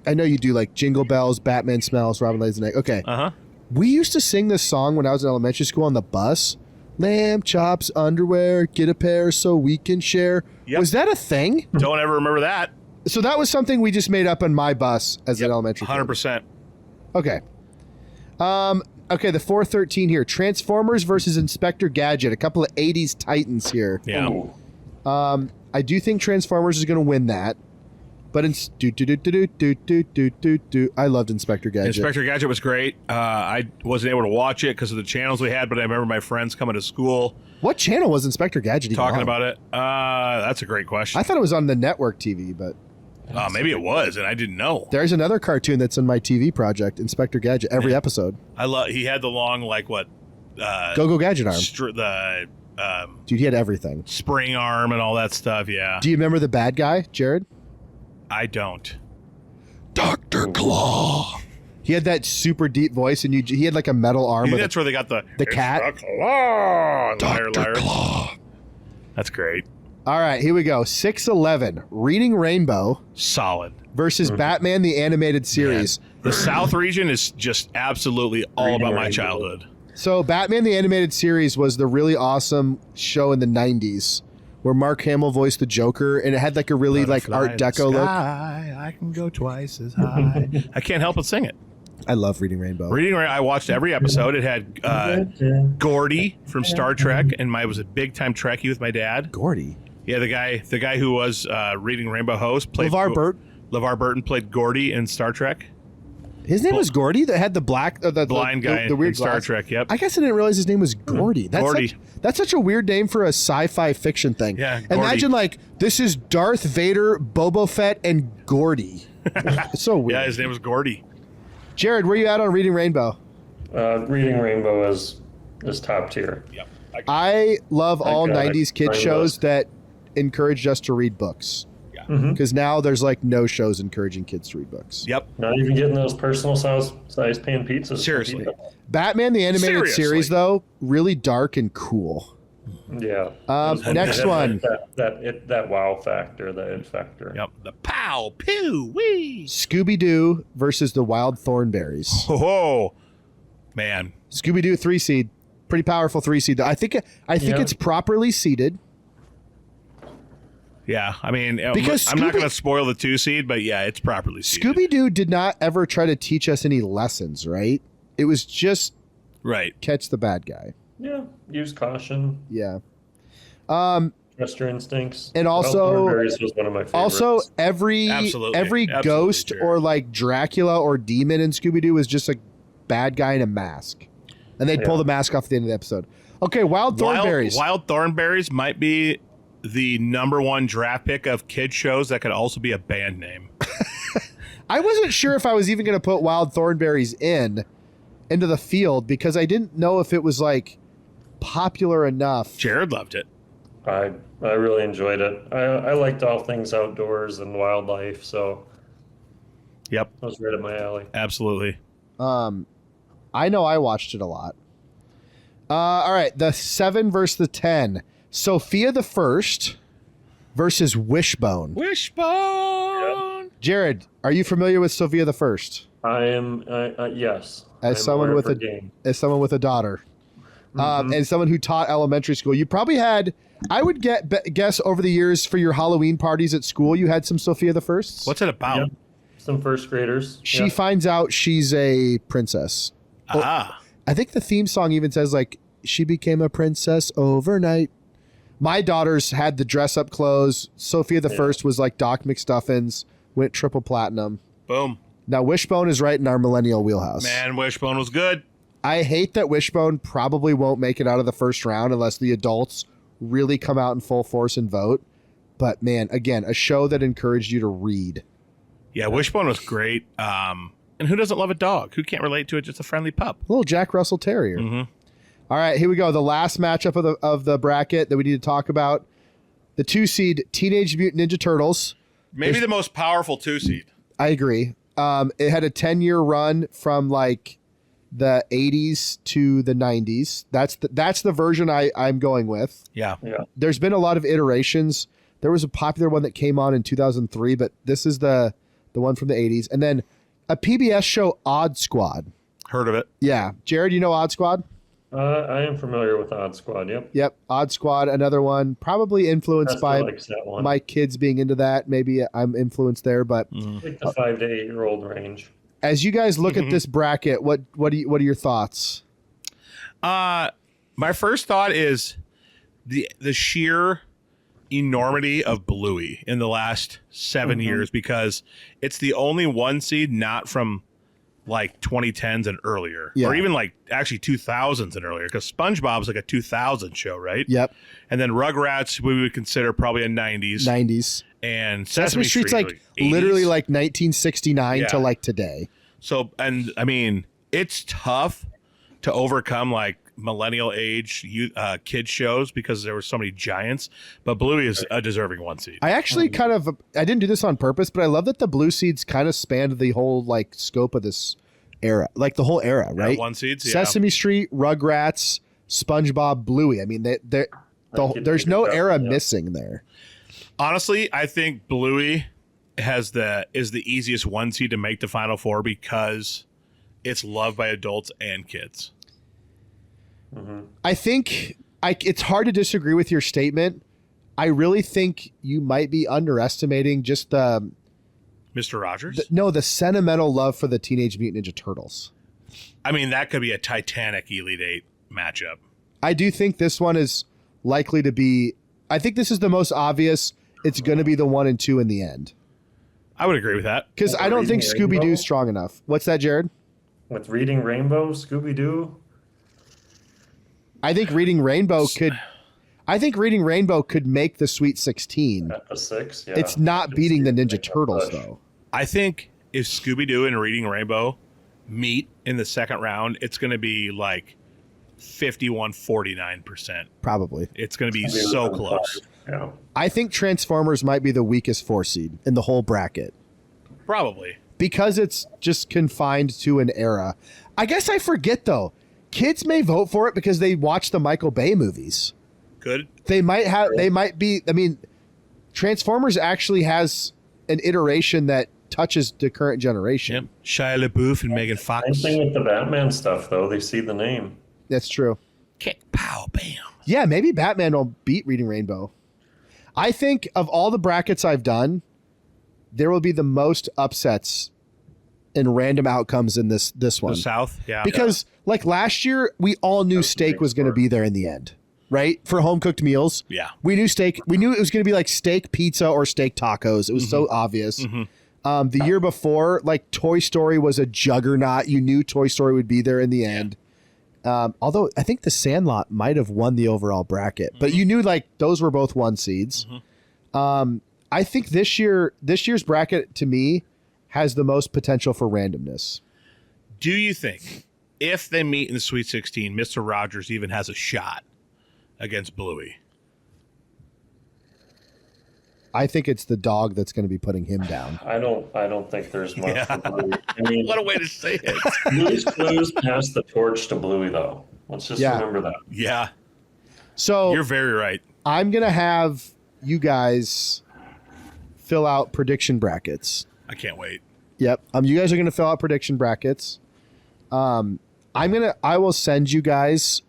B: I know you do, like Jingle Bells, Batman Smells, Robin Lays the Egg. Okay, we used to sing this song when I was in elementary school on the bus. Lamb Chop's underwear, get a pair so we can share.
A: Yep.
B: Was that a thing?
A: Don't ever remember that.
B: So that was something we just made up on my bus as an elementary kid.
A: 100%.
B: Okay. Okay, the 413 here. Transformers versus Inspector Gadget. A couple of 80s titans here.
A: Yeah.
C: Ooh.
B: I do think Transformers is going to win that. But I loved Inspector Gadget.
A: Inspector Gadget was great. I wasn't able to watch it because of the channels we had, but I remember my friends coming to school
B: What channel was Inspector Gadget even
A: talking
B: on?
A: about it. That's a great question.
B: I thought it was on the network TV, but
A: Maybe it was, and I didn't know.
B: there's another cartoon that's in my TV project, Inspector Gadget, every episode.
A: I love. He had the long, like what?
B: Go Gadget arm.
A: The
B: Dude, he had everything.
A: spring arm and all that stuff. Yeah.
B: Do you remember the bad guy, Jared?
A: I don't.
B: Dr. Claw. He had that super deep voice, and he had like a metal arm.
A: Maybe
B: With
A: that's where they got the
B: cat?
A: It's the Claw. Liar,
B: Dr.
A: liar.
B: Claw.
A: That's great.
B: All right, here we go. 611, Reading Rainbow
A: Solid.
B: versus Batman the Animated Series.
A: Man, the South region is just absolutely all
C: Reading
A: about my
C: Rainbow.
A: childhood.
B: So Batman the Animated Series was the really awesome show in the 90s where Mark Hamill voiced the Joker, and it had like a really like Art Deco look.
A: I can go twice as high. I can't help but sing it.
B: I love Reading Rainbow.
A: I watched every episode. It had Gordy from Star Trek, and I was a big time Trekkie with my dad.
B: Gordy.
A: Yeah, the guy who was Reading Rainbow host played LeVar Burton played Gordy in Star Trek.
B: His name was Gordy that had the black, the
A: Blind guy
B: the weird
A: in Star
B: glass.
A: Trek. Yep.
B: I guess I didn't realize his name was Gordy. That's such a weird name for a sci-fi fiction thing.
A: Yeah, Gordy.
B: Imagine like this is Darth Vader, Boba Fett, and Gordy. It's so weird.
A: Yeah, his name was Gordy.
B: Jared, where you at on Reading Rainbow?
C: Reading Rainbow is top tier.
A: Yep.
B: I love all
C: got it.
B: 90s kid
C: Mine
B: shows
C: was.
B: that encouraged us to read books.
A: Yeah.
B: Because now there's like no shows encouraging kids to read books.
A: Yep.
C: Not even getting those personal size pan pizzas.
A: Seriously.
B: Batman the Animated
A: Seriously.
B: Series, though, really dark and cool.
C: Yeah.
B: Next
C: It had
B: one.
C: That wow factor, that it factor.
A: Yep. The pow, pew, wee.
B: Scooby-Doo versus the Wild Thornberries.
A: Oh, man.
B: Scooby-Doo 3-seed. Pretty powerful 3-seed. I think
C: Yeah.
B: it's properly seeded.
A: Yeah, I mean,
B: Because
A: I'm not
B: Scooby-
A: going to spoil the 2 seed, but yeah, it's properly seeded.
B: Scooby-Doo did not ever try to teach us any lessons, right? It was just
A: Right.
B: catch the bad guy.
C: Yeah. Use caution.
B: Yeah.
C: Trust your instincts.
B: And also-
C: Wild Thornberries was one of my favorites.
B: Also, every
A: Absolutely,
B: ghost
A: Jared.
B: or like Dracula or demon in Scooby-Doo was just a bad guy in a mask. And they'd pull
C: Yeah.
B: the mask off at the end of the episode. Okay, Wild Thornberries.
A: Wild Thornberries might be the #1 draft pick of kid shows that could also be a band name.
B: I wasn't sure if I was even going to put Wild Thornberries into the field because I didn't know if it was like popular enough.
A: Jared loved it.
C: I really enjoyed it. I liked all things outdoors and wildlife, so
A: Yep,
C: it was right up my alley.
A: absolutely.
B: I know I watched it a lot. All right, the 7 versus the 10. Sophia the First versus Wishbone.
A: Wishbone.
B: Jared, are you familiar with Sophia the First?
C: I am, yes.
B: As
C: I'm
B: someone
C: aware
B: with
C: of her
B: a
C: game.
B: as someone with a daughter, and someone who taught elementary school, you probably had. I would guess over the years for your Halloween parties at school, you had some Sophia the Firsts.
A: What's it about?
C: Yep. Some first graders.
B: She
C: Yeah.
B: finds out she's a princess.
A: Ah,
B: I think the theme song even says like she became a princess overnight. My daughters had the dress up clothes. Sophia the First was like Doc McStuffins, went triple platinum.
A: boom.
B: Now Wishbone is right in our millennial wheelhouse.
A: Man, Wishbone was good.
B: I hate that Wishbone probably won't make it out of the first round unless the adults really come out in full force and vote. But man, again, a show that encouraged you to read.
A: Yeah, Wishbone was great. And who doesn't love a dog? Who can't relate to it? Just a friendly pup.
B: A little Jack Russell Terrier.
A: Mhm.
B: All right, here we go. The last matchup of the bracket that we need to talk about. The 2-seed Teenage Mutant Ninja Turtles.
A: Maybe the most powerful 2 seed.
B: I agree. It had a 10-year run from like the 80s to the 90s. That's the version I'm going with.
A: Yeah.
C: Yeah.
B: There's been a lot of iterations. There was a popular one that came on in 2003, but this is the one from the 80s. And then a PBS show, Odd Squad.
A: Heard of it.
B: Yeah. Jared, you know Odd Squad?
C: I am familiar with Odd Squad. Yep.
B: Yep, Odd Squad, another one. Probably influenced
C: Esther
B: by
C: likes that one.
B: my kids being into that. Maybe I'm influenced there, but
C: Like the 5 to 8-year-old range.
B: as you guys look at this bracket, what are your thoughts?
A: My first thought is the sheer enormity of Bluey in the last 7 years, because it's the only one seed not from like 2010s and earlier, or even like actually 2000s and earlier, because SpongeBob's like a 2000 show, right?
B: Yep.
A: And then Rugrats we would consider probably a 90s. And
B: Sesame Street's like
A: 80s.
B: literally like 1969 to like today.
A: So, and I mean, it's tough to overcome like millennial age kid shows because there were so many giants, but Bluey is a deserving one seed.
B: I actually I didn't do this on purpose, but I love that the blue seeds kind of spanned the whole like scope of this era, like the whole era, right?
A: One seeds,
B: Sesame Street, Rugrats, SpongeBob, Bluey. I mean, there's no era missing there.
A: Honestly, I think Bluey is the easiest one seed to make the Final Four because it's loved by adults and kids.
B: I think it's hard to disagree with your statement. I really think you might be underestimating just the
A: Mr. Rogers?
B: the sentimental love for the Teenage Mutant Ninja Turtles.
A: I mean, that could be a Titanic Elite Eight matchup.
B: I do think this one is likely to be. I think this is the most obvious. It's going to be the 1 and 2 in the end.
A: I would agree with that.
B: Because I don't think Scooby Doo's strong enough. What's that, Jared?
C: With Reading Rainbow, Scooby Doo.
B: I think Reading Rainbow could make the Sweet 16.
C: At the 6, yeah.
B: It's not beating the Ninja Turtles, though.
A: I think if Scooby Doo and Reading Rainbow meet in the second round, it's going to be like 51-49%.
B: Probably.
A: It's going to be so close.
C: Yeah.
B: I think Transformers might be the weakest 4 seed in the whole bracket.
A: Probably.
B: Because it's just confined to an era. I guess I forget, though. Kids may vote for it because they watch the Michael Bay movies.
A: Good.
B: They might be. I mean, Transformers actually has an iteration that touches the current generation.
A: Yep. Shia LaBeouf and Megan Fox.
C: Same thing with the Batman stuff, though. They see the name.
B: That's true.
A: Kick, pow, bam.
B: Yeah, maybe Batman will beat Reading Rainbow. I think of all the brackets I've done, there will be the most upsets and random outcomes in this one.
A: The South, yeah.
B: Because like last year, we all knew steak was going to be there in the end, right? For home cooked meals.
A: Yeah.
B: We knew steak. We knew it was going to be like steak pizza or steak tacos. It was so obvious. The year before, like Toy Story was a juggernaut. You knew Toy Story would be there in the end. Although I think The Sandlot might have won the overall bracket, but you knew like those were both 1 seeds. I think this year's bracket to me has the most potential for randomness.
A: Do you think if they meet in the Sweet 16, Mr. Rogers even has a shot against Bluey?
B: I think it's the dog that's going to be putting him down.
C: I don't think there's much for Bluey. I mean,
A: What a way to say it.
C: Blue's Clues passed the torch to Bluey, though. Let's just remember that.
A: Yeah.
B: So
A: You're very right.
B: I'm going to have you guys fill out prediction brackets.
A: I can't wait.
B: Yep. You guys are going to fill out prediction brackets. I will send you guys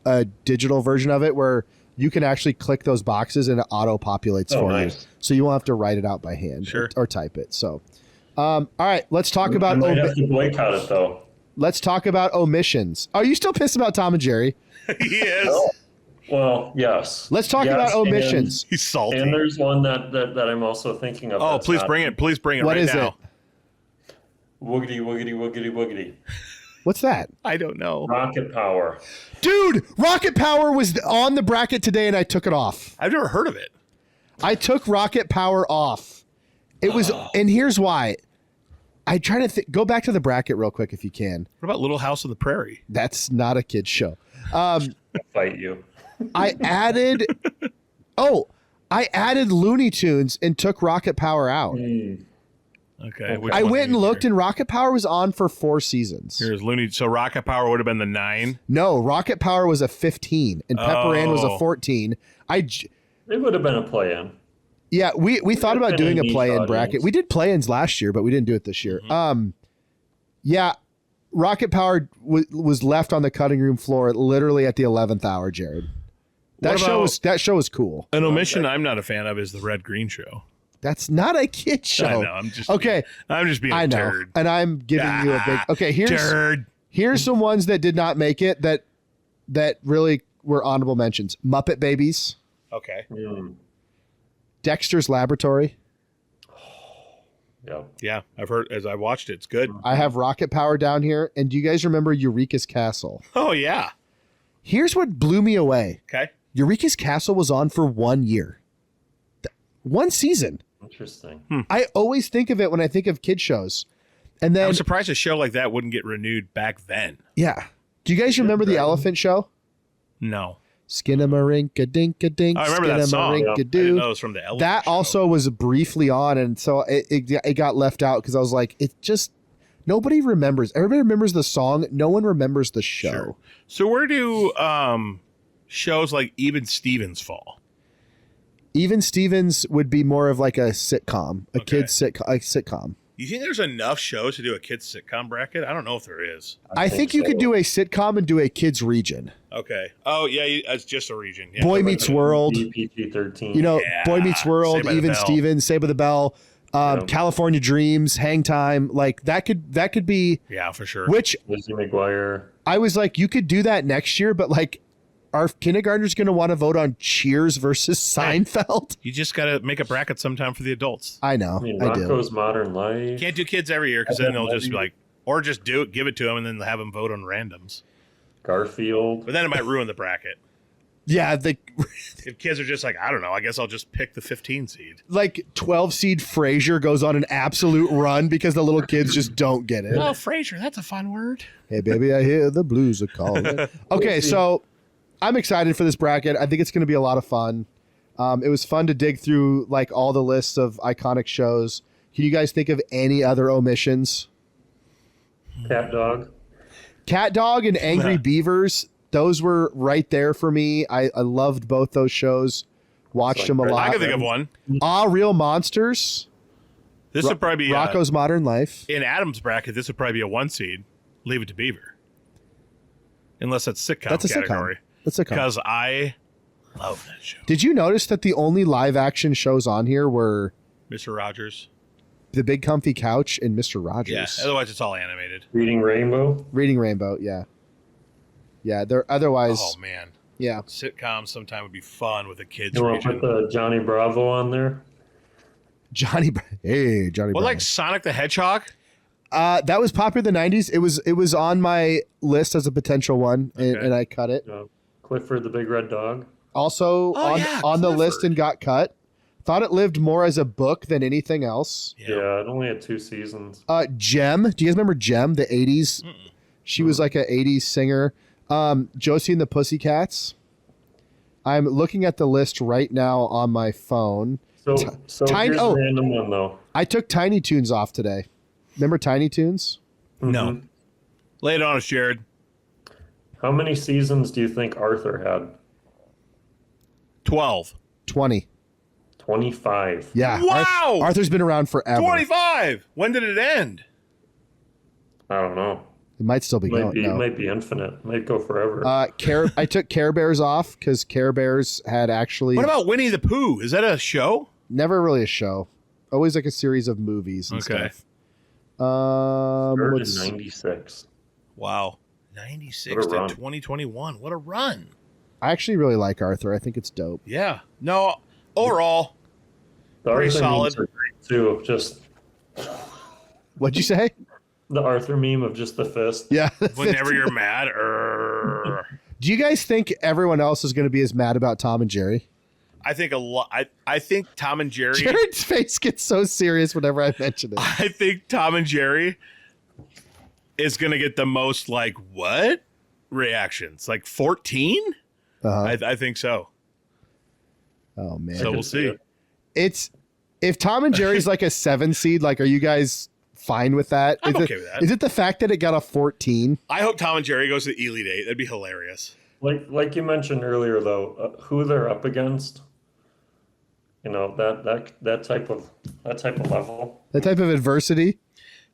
B: a digital version of it where you can actually click those boxes and it auto populates for you. So you won't have to write it out by hand or type it. So, all right, let's talk about.
C: I might have to boycott it though.
B: Let's talk about omissions. Are you still pissed about Tom and Jerry?
A: He is.
C: Oh. Well, yes.
B: Let's talk about omissions.
A: He's salty.
C: And there's one that I'm also thinking of.
A: Oh, please bring it. Please bring it
B: What
A: right
B: is
A: now.
B: it?
C: Woogity, woogity, woogity, woogity.
B: What's that?
A: I don't know.
C: Rocket power.
B: Dude, Rocket Power was on the bracket today and I took it off.
A: I've never heard of it.
B: I took Rocket Power off. It was, and here's why. I try to go back to the bracket real quick if you can.
A: What about Little House on the Prairie?
B: That's not a kid's show.
C: Fight you.
B: I added Looney Tunes and took Rocket Power out.
A: Okay.
B: I went and looked and Rocket Power was on for 4 seasons.
A: Here's Looney. So Rocket Power would have been the 9.
B: No, Rocket Power was a 15 and Pepper Ann was a 14.
C: It would have been a play-in.
B: Yeah, we thought about doing a play-in
C: niche
B: bracket.
C: audience.
B: We did play-ins last year, but we didn't do it this year. Yeah, Rocket Power was left on the cutting room floor literally at the 11th hour, Jared. That show was cool.
A: An omission I'm not a fan of is the Red Green Show.
B: That's not a kid show.
A: I know. I'm just being
B: I
A: a
B: know,
A: turd.
B: and I'm giving you a big. Okay, here's some ones that did not make it that really were honorable mentions. Muppet Babies.
A: Okay.
B: Dexter's Laboratory.
A: Yeah, I've heard as I watched it. It's good.
B: I have Rocket Power down here. And do you guys remember Eureka's Castle?
A: Oh yeah.
B: Here's what blew me away.
A: Okay.
B: Eureka's Castle was on for 1 year. 1 season.
C: Interesting.
B: I always think of it when I think of kid shows. And then
A: I'm surprised a show like that wouldn't get renewed back then.
B: Yeah. Do you guys remember the Elephant Show?
A: No.
B: Skinnamarink-a-dink-a-dink.
A: I remember that song. I didn't know it was from the Elephant
B: That
A: Show.
B: also was briefly on, and so it got left out because I was like, it just nobody remembers. Everybody remembers the song. No one remembers the show.
A: Sure. So where do shows like Even Stevens fall?
B: Even Stevens would be more of like a sitcom, a kid's sitcom.
A: You think there's enough shows to do a kids sitcom bracket? I don't know if there is.
B: I think you could do a sitcom and do a kids region.
A: Okay. Oh yeah, it's just a region. Yeah.
B: Boy Meets World.
C: PG-13.
B: You know, Boy Meets World,
A: Saved by the
B: Even
A: Bell.
B: Stevens, Saved by the Bell, California Dreams, Hang Time. Like that could be.
A: Yeah, for sure.
B: Which
C: Lizzie McGuire.
B: I was like, you could do that next year, but like, are kindergartners going to want to vote on Cheers versus Seinfeld?
A: You just got to make a bracket sometime for the adults.
B: I know.
C: I mean,
B: I do.
C: Rocco's Modern Life.
A: Can't do kids every year because then they'll just be like, or just do it, give it to them, and then have them vote on randoms.
C: Garfield.
A: But then it might ruin the bracket.
B: Yeah,
A: If kids are just like, I don't know, I guess I'll just pick the 15 seed.
B: like 12 seed Frasier goes on an absolute run because the little kids just don't get it.
A: Oh, Frasier, that's a fun word.
B: Hey, baby, I hear the blues are calling. Okay, so I'm excited for this bracket. I think it's going to be a lot of fun. It was fun to dig through like all the lists of iconic shows. Can you guys think of any other omissions?
C: Cat Dog.
B: Cat Dog and Angry Beavers. Those were right there for me. I loved both those shows. Watched them a lot.
A: I can think of one.
B: Real Monsters.
A: This would probably be
B: Rocco's Modern Life.
A: in Adam's bracket. This would probably be a 1 seed. Leave It to Beaver, unless that's sitcom
B: That's a
A: category.
B: sitcom. That's a sitcom.
A: Because I love that show.
B: Did you notice that the only live action shows on here were
A: Mr. Rogers.
B: The Big Comfy Couch and Mr. Rogers?
A: Yeah. Otherwise, it's all animated.
C: Reading Rainbow.
B: Reading Rainbow, yeah. Yeah, they're otherwise.
A: Oh man,
B: Yeah.
A: sitcoms sometime would be fun with a kids
C: You want to
A: region.
C: put the Johnny Bravo on there?
B: Johnny Hey, Johnny
A: Well,
B: Bravo.
A: like Sonic the Hedgehog.
B: That was popular in the 90s. It was on my list as a potential one, and I cut it.
C: Clifford the Big Red Dog.
B: Also on the list
A: Clifford.
B: and got cut. Thought it lived more as a book than anything else.
C: Yeah, it only had 2 seasons.
B: Jem. Do you guys remember Jem, the 80s? She was like an 80s singer. Josie and the Pussycats. I'm looking at the list right now on my phone.
C: So
B: Tiny-
C: here's a random one, though.
B: I took Tiny Toons off today. Remember Tiny Toons?
A: No. Lay it on us, Jared.
C: How many seasons do you think Arthur had?
A: 12.
B: 20.
C: 25.
B: Yeah.
A: Wow!
B: Arthur's been around forever.
A: 25. When did it end?
C: I don't know.
B: It might still be going. No.
C: Might be infinite. Might go forever.
B: I took Care Bears off because Care Bears had actually
A: What about Winnie the Pooh? Is that a show?
B: never really a show. Always like a series of movies and
A: Okay.
B: stuff.
C: Started in
B: Let's-
C: 96.
A: Wow. 96
C: What a
A: to
C: run.
A: 2021. What a run.
B: I actually really like Arthur. I think it's dope.
A: Yeah. No, overall,
C: The
A: Pretty
C: Arthur
A: solid.
C: memes are great, too. Just
B: What'd you say?
C: the Arthur meme of just the fist.
B: Yeah.
A: whenever you're mad,
B: Do you guys think everyone else is going to be as mad about Tom and Jerry?
A: I think a lot. I think Tom and Jerry.
B: Jared's face gets so serious whenever I mention it.
A: I think Tom and Jerry is going to get the most like what reactions? Like 14?
B: Uh-huh.
A: I think so.
B: Oh man.
A: So we'll see.
B: It's if Tom and Jerry's like a 7 seed, like are you guys fine with that?
A: I'm
B: Is
A: okay
B: it,
A: with that.
B: Is it the fact that it got a 14?
A: I hope Tom and Jerry goes to the Elite Eight. That'd be hilarious.
C: Like you mentioned earlier, though, who they're up against. You know that type of level.
B: That type of adversity?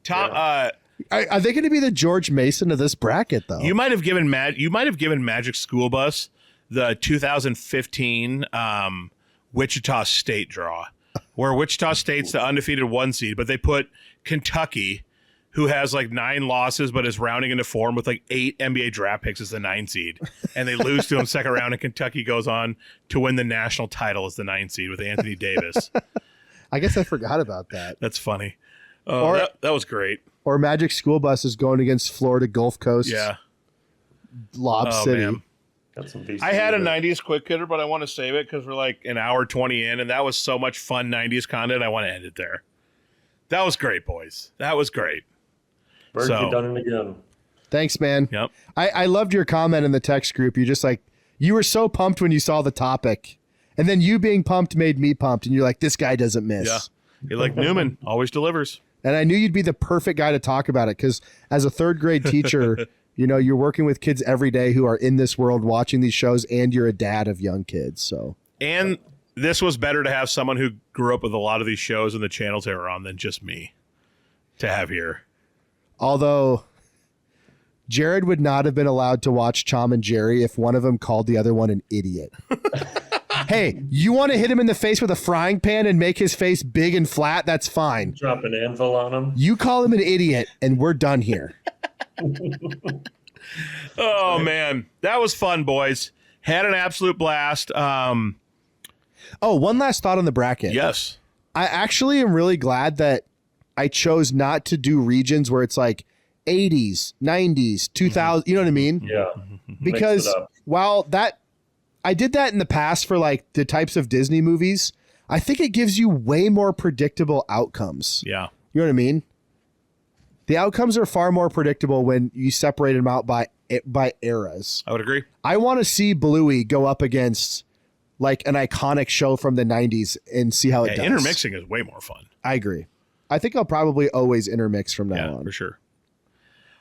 A: Tom,
C: Yeah.
B: Are they going to be the George Mason of this bracket, though?
A: You might have given Magic School Bus the 2015 Wichita State draw, where Wichita State's the undefeated 1 seed, but they put Kentucky, who has like 9 losses but is rounding into form with like 8 NBA draft picks, as the 9 seed, and they lose to them second round, and Kentucky goes on to win the national title as the 9 seed with Anthony Davis.
B: I guess I forgot about that.
A: That's funny. That was great.
B: Or Magic School Bus is going against Florida Gulf Coast.
A: Yeah.
B: Lob City.
A: Man.
C: Got some decent
A: I had a
C: either.
A: 90s quick hitter, but I want to save it because we're like an hour 20 in, and that was so much fun 90s content. I want to end it there. That was great, boys. That was great.
C: Burk,
A: So-
C: you done it again.
B: Thanks, man.
A: Yep.
B: I loved your comment in the text group. You just like, you were so pumped when you saw the topic. And then you being pumped made me pumped. And you're like, this guy doesn't miss.
A: Yeah. You're like Newman, always delivers.
B: And I knew you'd be the perfect guy to talk about it because as a third grade teacher, you know, you're working with kids every day who are in this world watching these shows, and you're a dad of young kids. So,
A: And this was better to have someone who grew up with a lot of these shows and the channels they were on than just me to have here.
B: although Jared would not have been allowed to watch Tom and Jerry if one of them called the other one an idiot. Hey, you want to hit him in the face with a frying pan and make his face big and flat? That's fine.
C: Drop an anvil on him.
B: You call him an idiot, and we're done here.
A: Oh, man. That was fun, boys. Had an absolute blast.
B: Oh, one last thought on the bracket.
A: Yes.
B: I actually am really glad that I chose not to do regions where it's like 80s, 90s, 2000. You know what I mean?
C: Yeah.
B: Because
C: Mix it up.
B: while that I did that in the past for like the types of Disney movies, I think it gives you way more predictable outcomes.
A: Yeah.
B: You know what I mean? The outcomes are far more predictable when you separate them out by eras.
A: I would agree.
B: I want to see Bluey go up against like an iconic show from the 90s and see how it does.
A: Intermixing is way more fun.
B: I agree. I think I'll probably always intermix from now on.
A: For sure.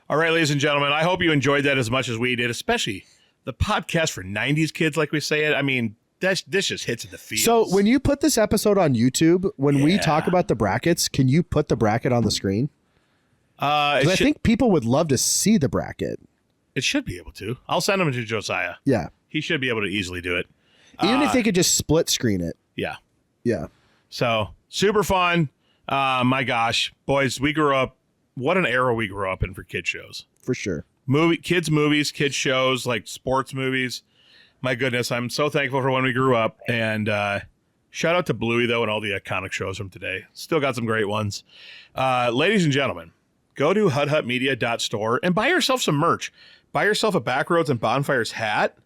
A: All right, ladies and gentlemen, I hope you enjoyed that as much as we did, especially the podcast for 90s kids, like we say it. I mean, this just hits in the feels.
B: So when you put this episode on YouTube, when we
A: Yeah.
B: talk about the brackets, can you put the bracket on the screen? 'Cause I think people would love to see the bracket.
A: it should be able to. I'll send them to Josiah.
B: Yeah.
A: He should be able to easily do it.
B: Even if they could just split screen it.
A: Yeah.
B: Yeah.
A: So super fun. My gosh, boys, we grew up. What an era we grew up in for kid shows.
B: For sure.
A: Kids movies, kids shows, like sports movies. My goodness, I'm so thankful for when we grew up. And shout out to Bluey, though, and all the iconic shows from today. Still got some great ones. Ladies and gentlemen, go to hudhutmedia.store and buy yourself some merch. Buy yourself a Backroads and Bonfires hat.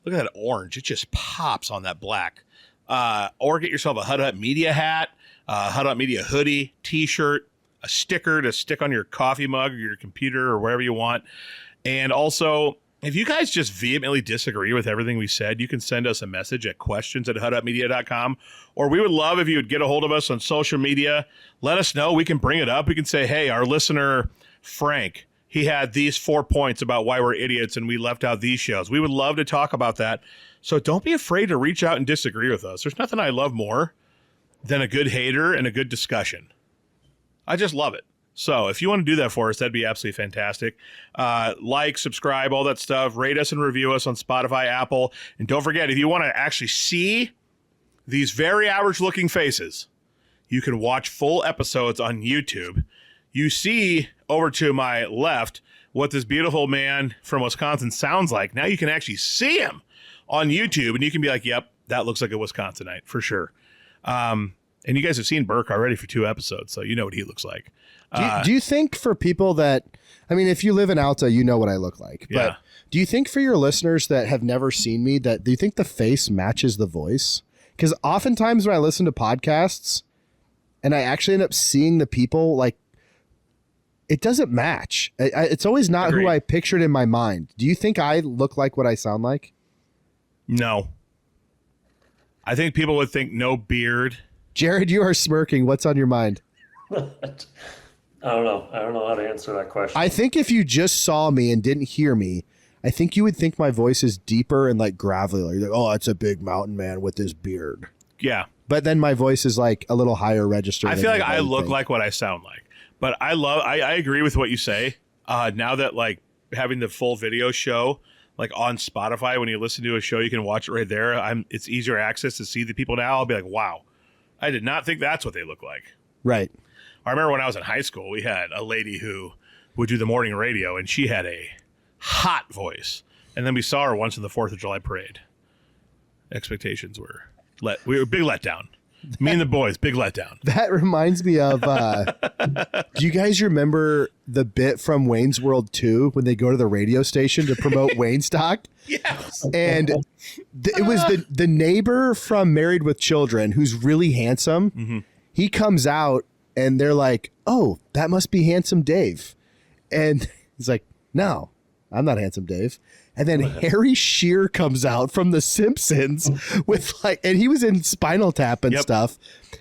A: Look at that orange. It just pops on that black. Or get yourself a Hud Hut Media hat, Hud Hut Media hoodie, t-shirt, a sticker to stick on your coffee mug or your computer or wherever you want. And also, if you guys just vehemently disagree with everything we said, you can send us a message at questions@hudhutmedia.com. Or we would love if you would get a hold of us on social media. Let us know. We can bring it up. We can say, hey, our listener, Frank, he had these 4 points about why we're idiots and we left out these shows. We would love to talk about that. So don't be afraid to reach out and disagree with us. There's nothing I love more than a good hater and a good discussion. I just love it. So if you want to do that for us, that'd be absolutely fantastic. Like, subscribe, all that stuff. Rate us and review us on Spotify, Apple. And don't forget, if you want to actually see these very average looking faces, you can watch full episodes on YouTube. You see over to my left what this beautiful man from Wisconsin sounds like. Now you can actually see him on YouTube, and you can be like, yep, that looks like a Wisconsinite for sure. And you guys have seen Burk already for 2 episodes, so you know what he looks like.
B: Do you think for people that, I mean, if you live in Alta, you know what I look like. But
A: Yeah.
B: do you think for your listeners that have never seen me, do you think the face matches the voice? Because oftentimes when I listen to podcasts and I actually end up seeing the people, like, it doesn't match. It's always not
A: Agreed.
B: who I pictured in my mind. Do you think I look like what I sound like?
A: No. I think people would think no beard.
B: Jared, you are smirking. What's on your mind?
C: I don't know. I don't know how to answer that question.
B: I think if you just saw me and didn't hear me, I think you would think my voice is deeper and like gravelly. You're like, oh, it's a big mountain man with his beard.
A: Yeah.
B: But then my voice is like a little higher register.
A: I
B: than
A: feel like
B: you
A: I
B: would
A: look
B: think.
A: like what I sound like. But I agree with what you say. Now that like having the full video show like on Spotify, when you listen to a show, you can watch it right there. It's easier access to see the people now. I'll be like, wow, I did not think that's what they look like.
B: Right.
A: I remember when I was in high school, we had a lady who would do the morning radio, and she had a hot voice. And then we saw her once in the 4th of July parade. Expectations were we were a big letdown. Me and the boys, big letdown.
B: That reminds me of, do you guys remember the bit from Wayne's World 2 when they go to the radio station to promote Wayne Stock?
A: Yes.
B: And it was the neighbor from Married with Children who's really handsome.
A: Mm-hmm.
B: He comes out and they're like, oh, that must be Handsome Dave. And he's like, no, I'm not Handsome Dave. And then Harry Shearer comes out from The Simpsons with like, and he was in Spinal Tap and stuff.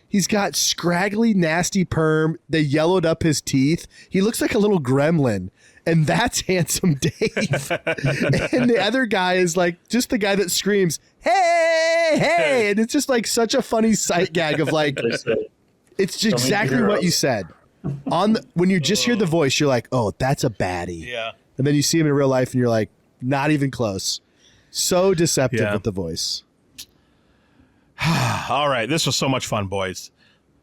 B: He's got scraggly, nasty perm. They yellowed up his teeth. He looks like a little gremlin. And that's Handsome Dave. And the other guy is like just the guy that screams, hey, hey. And it's just like such a funny sight gag of like, it's exactly what you said. When you just hear the voice, you're like, oh, that's a baddie.
A: Yeah.
B: And then you see him in real life and you're like, not even close. So deceptive with the voice.
A: All right. This was so much fun, boys.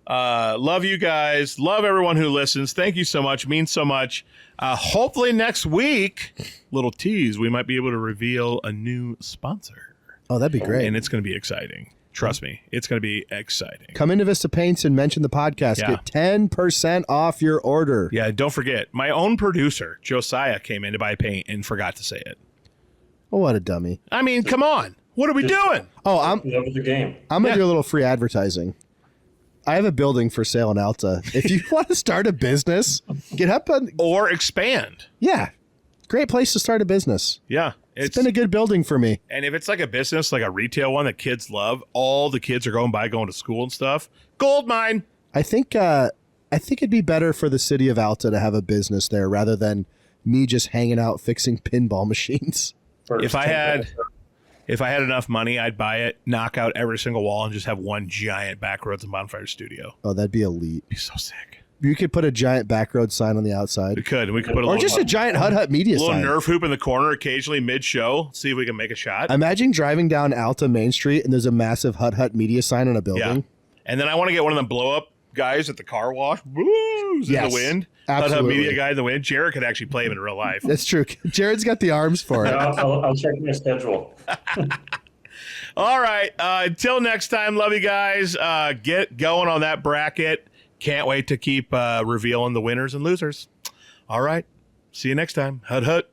A: Love you guys. Love everyone who listens. Thank you so much. Means so much. Hopefully next week, little tease, we might be able to reveal a new sponsor.
B: Oh, that'd be great.
A: And it's going to be exciting. Trust me. It's going to be exciting.
B: Come into Vista Paints and mention the podcast.
A: Yeah.
B: Get 10% off your order.
A: Yeah. Don't forget, my own producer, Josiah, came in to buy paint and forgot to say it.
B: Oh, what a dummy.
A: I mean, come on. What are we doing?
B: Oh, I'm
C: Love the game.
B: going to do a little free advertising. I have a building for sale in Alta. If you want to start a business, get up on...
A: Or expand.
B: Yeah. Great place to start a business.
A: Yeah.
B: It's been a good building for me.
A: And if it's like a business, like a retail one that kids love, all the kids are going to school and stuff. Gold mine.
B: I think it'd be better for the city of Alta to have a business there rather than me just hanging out fixing pinball machines.
A: If I had enough money, I'd buy it, knock out every single wall, and just have one giant Backroads and Bonfires studio.
B: Oh, that'd be elite.
A: It'd be so sick.
B: You could put a giant Backroads sign on the outside.
A: We could put
B: or just a giant Hut media
A: little
B: sign.
A: Nerf hoop in the corner occasionally mid-show. See if we can make a shot.
B: Imagine driving down Alta Main Street and there's a massive Hut media sign on a building.
A: Yeah. And then I want to get one of them blow-up guys at the car wash. Woos, in the wind.
B: Absolutely.
A: Hut media guy in the wind. Jared could actually play him in real life.
B: That's true. Jared's got the arms for it.
C: I'll check my schedule.
A: All right. Until next time, love you guys. Get going on that bracket. Can't wait to keep revealing the winners and losers. All right. See you next time. Hut.